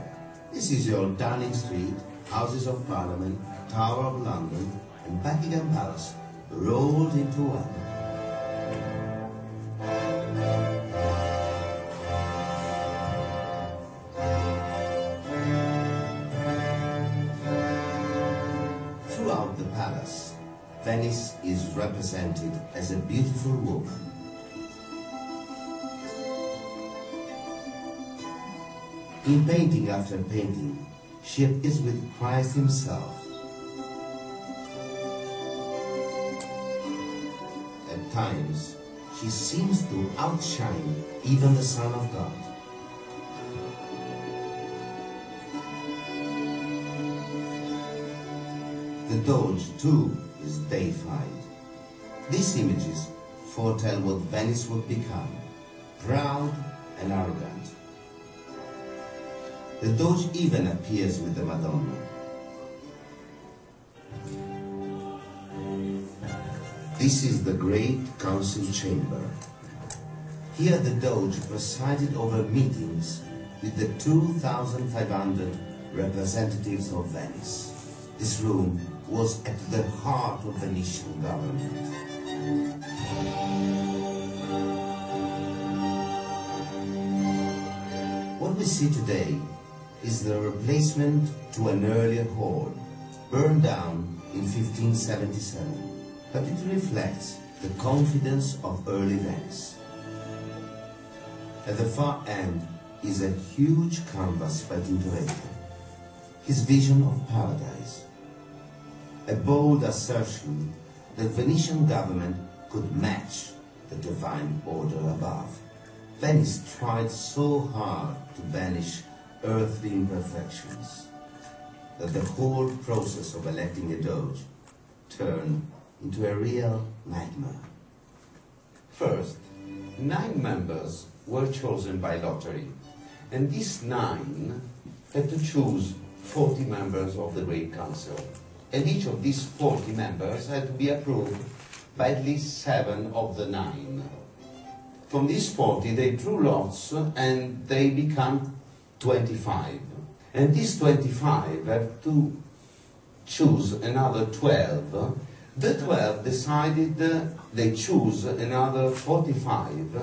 S5: This is your Downing Street, Houses of Parliament, Tower of London, and Buckingham Palace rolled into one. of the palace, Venice is represented as a beautiful woman. In painting after painting, she appears with Christ himself. At times, she seems to outshine even the Son of God. The Doge, too, is deified. These images foretell what Venice would become, proud and arrogant. The Doge even appears with the Madonna. This is the great council chamber. Here the Doge presided over meetings with the 2,500 representatives of Venice. This room was at the heart of Venetian government. What we see today is the replacement to an earlier hall, burned down in 1577, but it reflects the confidence of early Venice. At the far end is a huge canvas by Tintoretto, his vision of paradise. A bold assertion that Venetian government could match the divine order above. Venice tried so hard to banish earthly imperfections that the whole process of electing a Doge turned into a real nightmare.
S8: First, 9 members were chosen by lottery, and these 9 had to choose 40 members of the Great Council. And each of these 40 members had to be approved by at least 7 of the 9. From these 40 they drew lots and they become 25. And these 25 have to choose another 12. The 12 decided they choose another 45.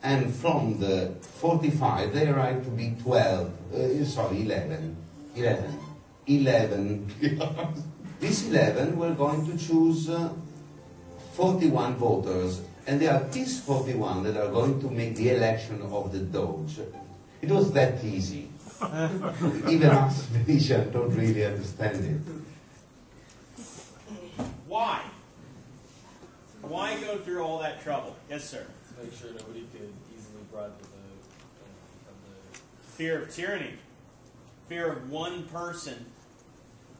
S8: And from the 45 they arrived to be 11. 11. These 11 were going to choose 41 voters, and they are these 41 that are going to make the election of the Doge. It was that easy. Even us Venetians don't really understand it.
S1: Why? Why go through all that trouble? Yes, sir.
S6: To make sure nobody could easily bribe the vote and become
S1: Fear of tyranny. Fear of one person,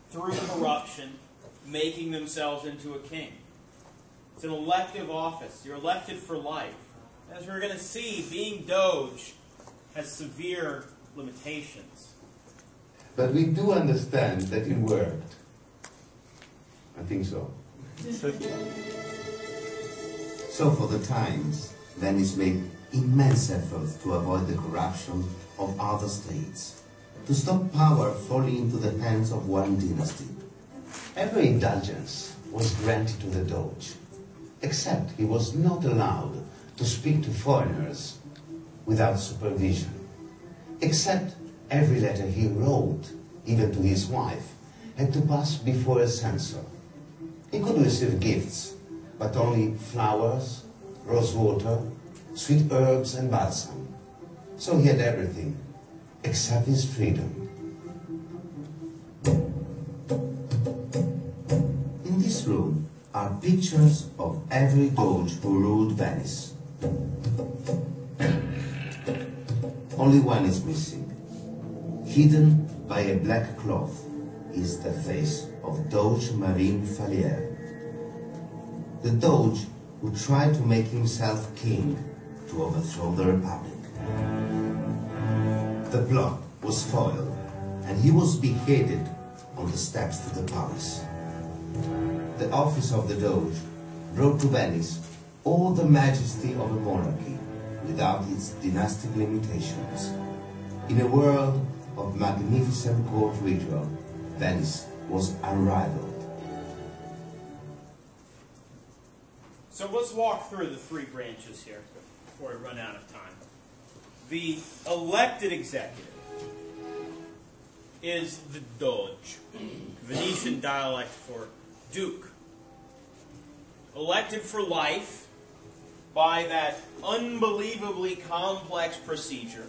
S1: through corruption, making themselves into a king. It's an elective office. You're elected for life. As we're going to see, being Doge has severe limitations.
S8: But we do understand that it worked. I think so.
S5: So for the times, Venice made immense efforts to avoid the corruption of other states, to stop power falling into the hands of one dynasty.
S8: Every indulgence was granted to the Doge, except he was not allowed to speak to foreigners without supervision. Except every letter he wrote, even to his wife, had to pass before a censor. He could receive gifts, but only flowers, rose water, sweet herbs and balsam. So he had everything, except his freedom.
S5: In this room are pictures of every Doge who ruled Venice. Only one is missing. Hidden by a black cloth is the face of Doge Marine Falier, the Doge who tried to make himself king to overthrow the Republic. The plot was foiled, and he was beheaded on the steps to the palace. The office of the Doge brought to Venice all the majesty of a monarchy without its dynastic limitations. In a world of magnificent court ritual, Venice was unrivaled.
S1: So let's walk through the 3 branches here before we run out of time. The elected executive. is the Doge, Venetian dialect for duke. Elected for life by that unbelievably complex procedure,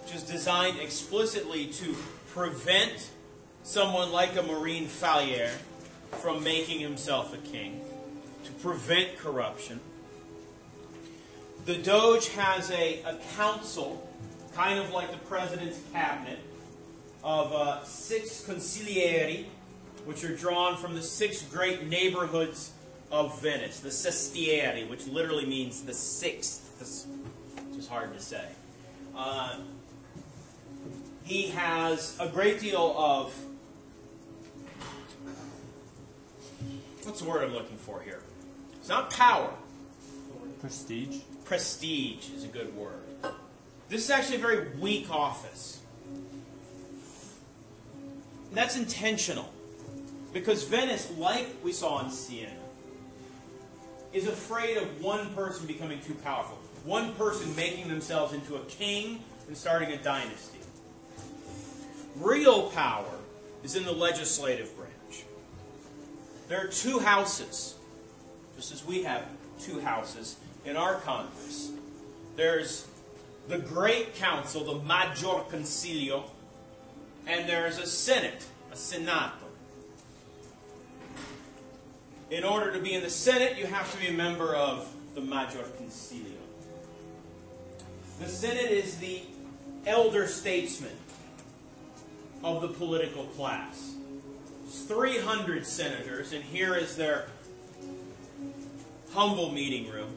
S1: which is designed explicitly to prevent someone like a Marine Falliere from making himself a king, to prevent corruption. The Doge has a council, kind of like the president's cabinet, of 6 consiglieri, which are drawn from the 6 great neighborhoods of Venice, the sestieri, which literally means the 6th, which is hard to say. He has a great deal of, what's the word I'm looking for here? It's not power.
S3: Prestige.
S1: Prestige is a good word. This is actually a very weak office. And that's intentional. Because Venice, like we saw in Siena, is afraid of one person becoming too powerful. One person making themselves into a king and starting a dynasty. Real power is in the legislative branch. There are 2 houses, just as we have 2 houses in our Congress. There's the Great Council, the Maggior Concilio, and there's a Senate, a Senato. In order to be in the Senate, you have to be a member of the Maggior Concilio. The Senate is the elder statesman of the political class. There's 300 senators, and here is their humble meeting room.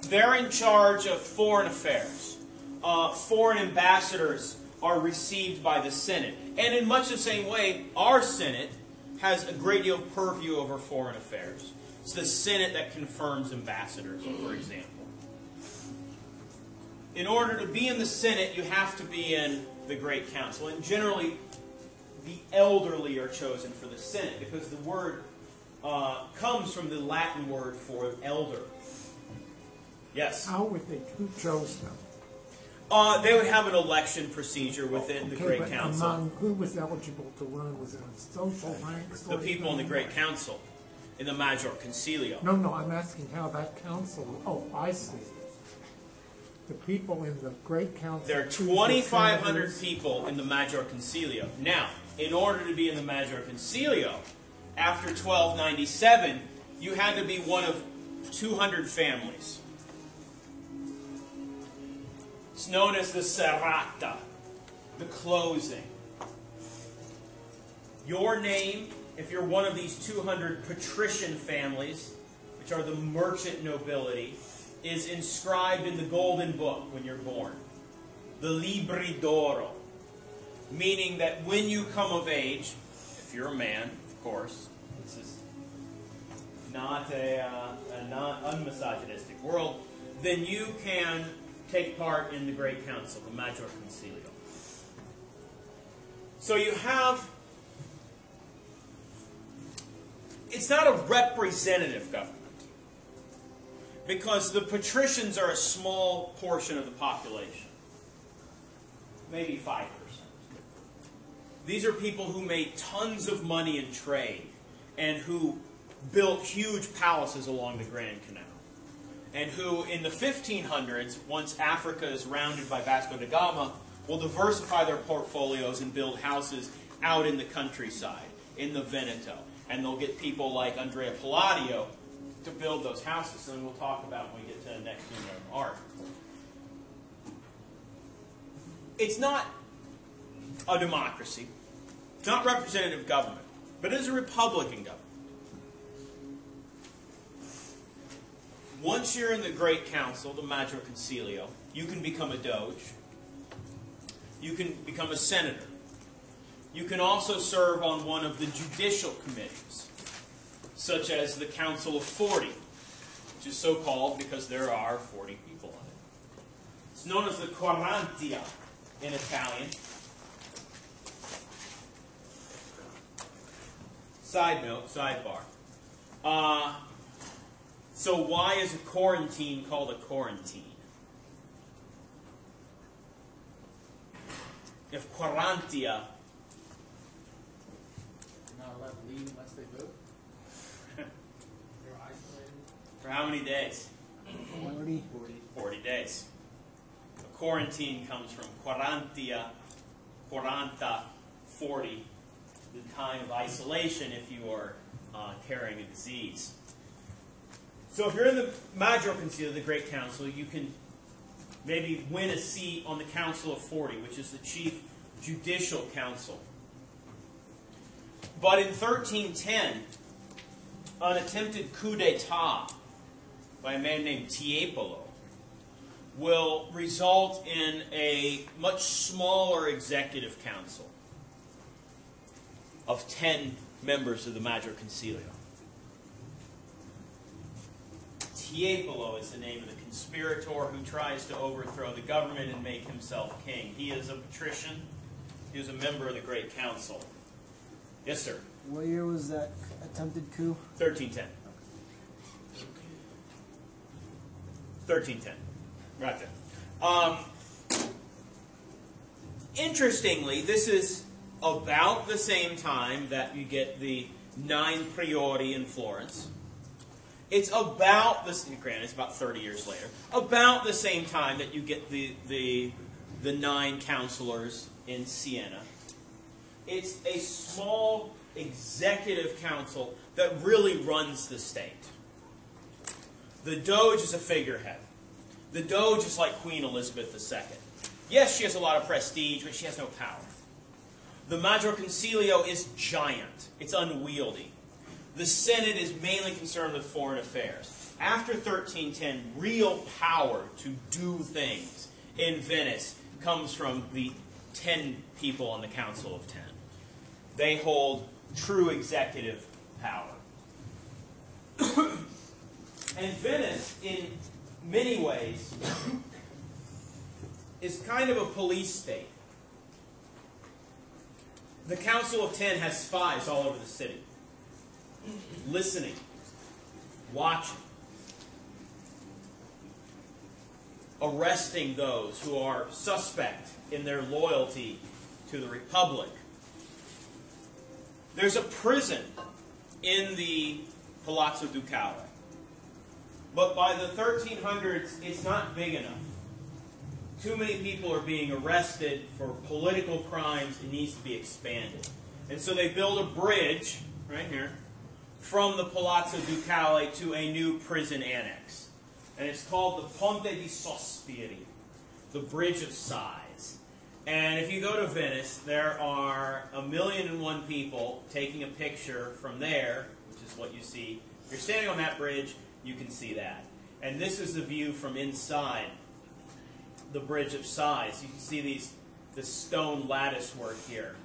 S1: They're in charge of foreign affairs. Foreign ambassadors are received by the Senate. And in much the same way, our Senate has a great deal of purview over foreign affairs. It's the Senate that confirms ambassadors, for example. In order to be in the Senate, you have to be in the Great Council. And generally, the elderly are chosen for the Senate because the word comes from the Latin word for elder. Yes?
S2: How would they, who chose them?
S1: They would have an election procedure within the Great
S2: but
S1: Council.
S2: among who was eligible to run? Was it on social ranks?
S1: The people in the Great Council, in the Maggior Concilio.
S2: No, I'm asking how that council, I see. The people in the Great Council.
S1: There are
S2: choose the
S1: 2,500
S2: senators.
S1: people in the Maggior Concilio. Now, in order to be in the Maggior Concilio, after 1297, you had to be one of 200 families. It's known as the serrata, the closing. Your name, if you're one of these 200 patrician families, which are the merchant nobility, is inscribed in the golden book when you're born. The Libri d'Oro. Meaning that when you come of age, if you're a man, of course, this is not a not unmisogynistic world, then you can take part in the Great Council, the Maggior Concilio. So you have, it's not a representative government, because the patricians are a small portion of the population, maybe 5%. These are people who made tons of money in trade and who built huge palaces along the Grand Canal. And who, in the 1500s, once Africa is rounded by Vasco da Gama, will diversify their portfolios and build houses out in the countryside, in the Veneto. And they'll get people like Andrea Palladio to build those houses. And we'll talk about when we get to the next unit of art. It's not a democracy. It's not representative government. But it is a Republican government. Once you're in the Great Council, the Maggior Concilio, you can become a doge. You can become a senator. You can also serve on one of the judicial committees, such as the Council of 40, which is so called because there are 40 people on it. It's known as the Quarantia in Italian. Side note, sidebar. So why is a quarantine called a quarantine? if Quarantia,
S7: Not allowed to leave unless they vote.
S6: They're isolated.
S1: for how many days? 40 days. A quarantine comes from Quarantia, 40, the time of isolation if you are carrying a disease. So if you're in the Maggior Concilio, the Great Council, you can maybe win a seat on the Council of 40, which is the chief judicial council. But in 1310, an attempted coup d'etat by a man named Tiepolo will result in a much smaller executive council of 10 members of the Maggior Concilio. Tiepolo is the name of the conspirator who tries to overthrow the government and make himself king. He is a patrician. He was a member of the Great Council. Yes, sir.
S10: What year was that attempted coup?
S1: 1310. 1310. Right there. Interestingly, this is about the same time that you get the 9 priori in Florence. It's about this. Granted, it's about 30 years later. About the same time that you get the 9 councilors in Siena. It's a small executive council that really runs the state. The Doge is a figurehead. The Doge is like Queen Elizabeth II. Yes, she has a lot of prestige, but she has no power. The Maggior Concilio is giant. It's unwieldy. The Senate is mainly concerned with foreign affairs. After 1310, real power to do things in Venice comes from the 10 people on the Council of 10. They hold true executive power. And Venice, in many ways, is kind of a police state. The Council of 10 has spies all over the city, listening, watching, arresting those who are suspect in their loyalty to the Republic. There's a prison in the Palazzo Ducale. But by the 1300s, it's not big enough. Too many people are being arrested for political crimes. It needs to be expanded. And so they build a bridge, right here, from the Palazzo Ducale to a new prison annex. And it's called the Ponte di Sospiri, the Bridge of Sighs. And if you go to Venice, there are 1,000,001 people taking a picture from there, which is what you see. If you're standing on that bridge, you can see that. And this is the view from inside the Bridge of Sighs. You can see this stone lattice work here.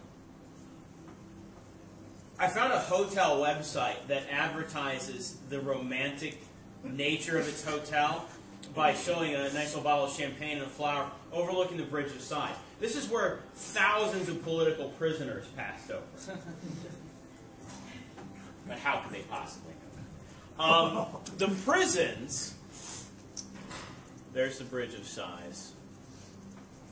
S1: I found a hotel website that advertises the romantic nature of its hotel by showing a nice little bottle of champagne and a flower overlooking the Bridge of Sighs. This is where thousands of political prisoners passed over. But how could they possibly know that? The prisons, there's the Bridge of Sighs,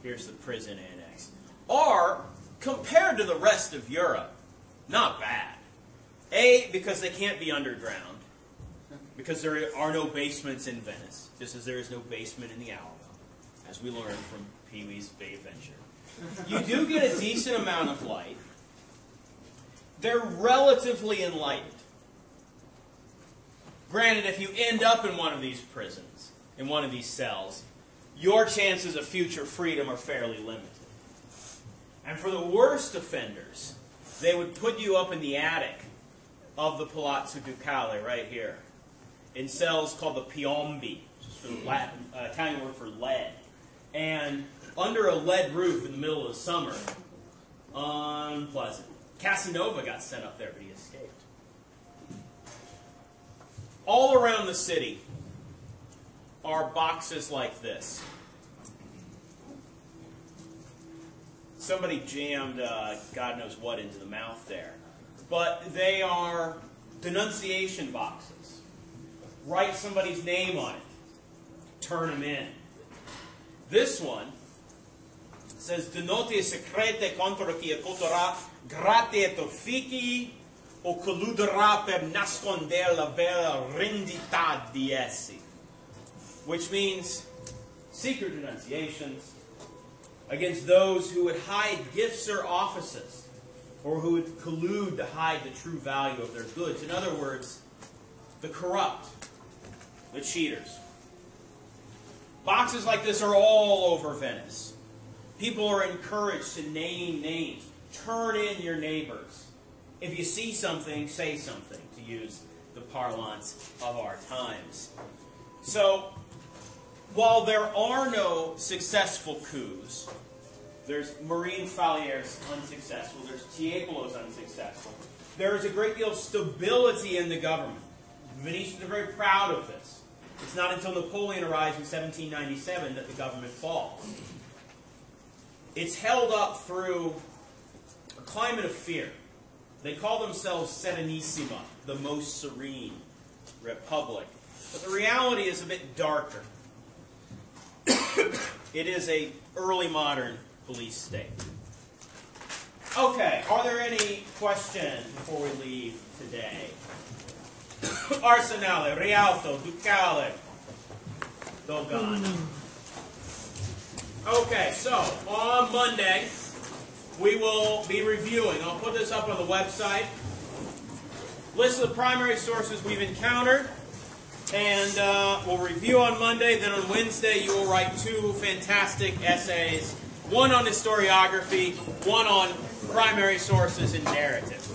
S1: here's the prison annex, are, compared to the rest of Europe, not bad. A, because they can't be underground, because there are no basements in Venice, just as there is no basement in the Alamo, as we learned from Pee-wee's Big Adventure. You do get a decent amount of light. They're relatively enlightened. Granted, if you end up in one of these prisons, in one of these cells, your chances of future freedom are fairly limited. And for the worst offenders, they would put you up in the attic of the Palazzo Ducale right here, in cells called the piombi, which is for the Latin, Italian word for lead. And under a lead roof in the middle of the summer, unpleasant. Casanova got sent up there, but he escaped. All around the city are boxes like this. Somebody jammed God knows what into the mouth there. But they are denunciation boxes. Write somebody's name on it. Turn them in. This one says, Denote secrete contro chi accuserà gratie et officii o colluderà per nascondere la vera rendità di essi. Which means secret denunciations against those who would hide gifts or offices, or who would collude to hide the true value of their goods. In other words, the corrupt, the cheaters. Boxes like this are all over Venice. People are encouraged to name names. Turn in your neighbors. If you see something, say something, to use the parlance of our times. So, while there are no successful coups, there's Marine Falier's unsuccessful, there's Tiepolo's unsuccessful, there is a great deal of stability in the government. The Venetians are very proud of this. It's not until Napoleon arrives in 1797 that the government falls. It's held up through a climate of fear. They call themselves Serenissima, the most serene republic. But the reality is a bit darker. It is an early modern police state. Okay, are there any questions before we leave today? Arsenale, Rialto, Ducale, Dogana. Okay, so on Monday we will be reviewing. I'll put this up on the website. List of the primary sources we've encountered. And we'll review on Monday. Then on Wednesday, you will write 2 fantastic essays. One on historiography, one on primary sources and narrative.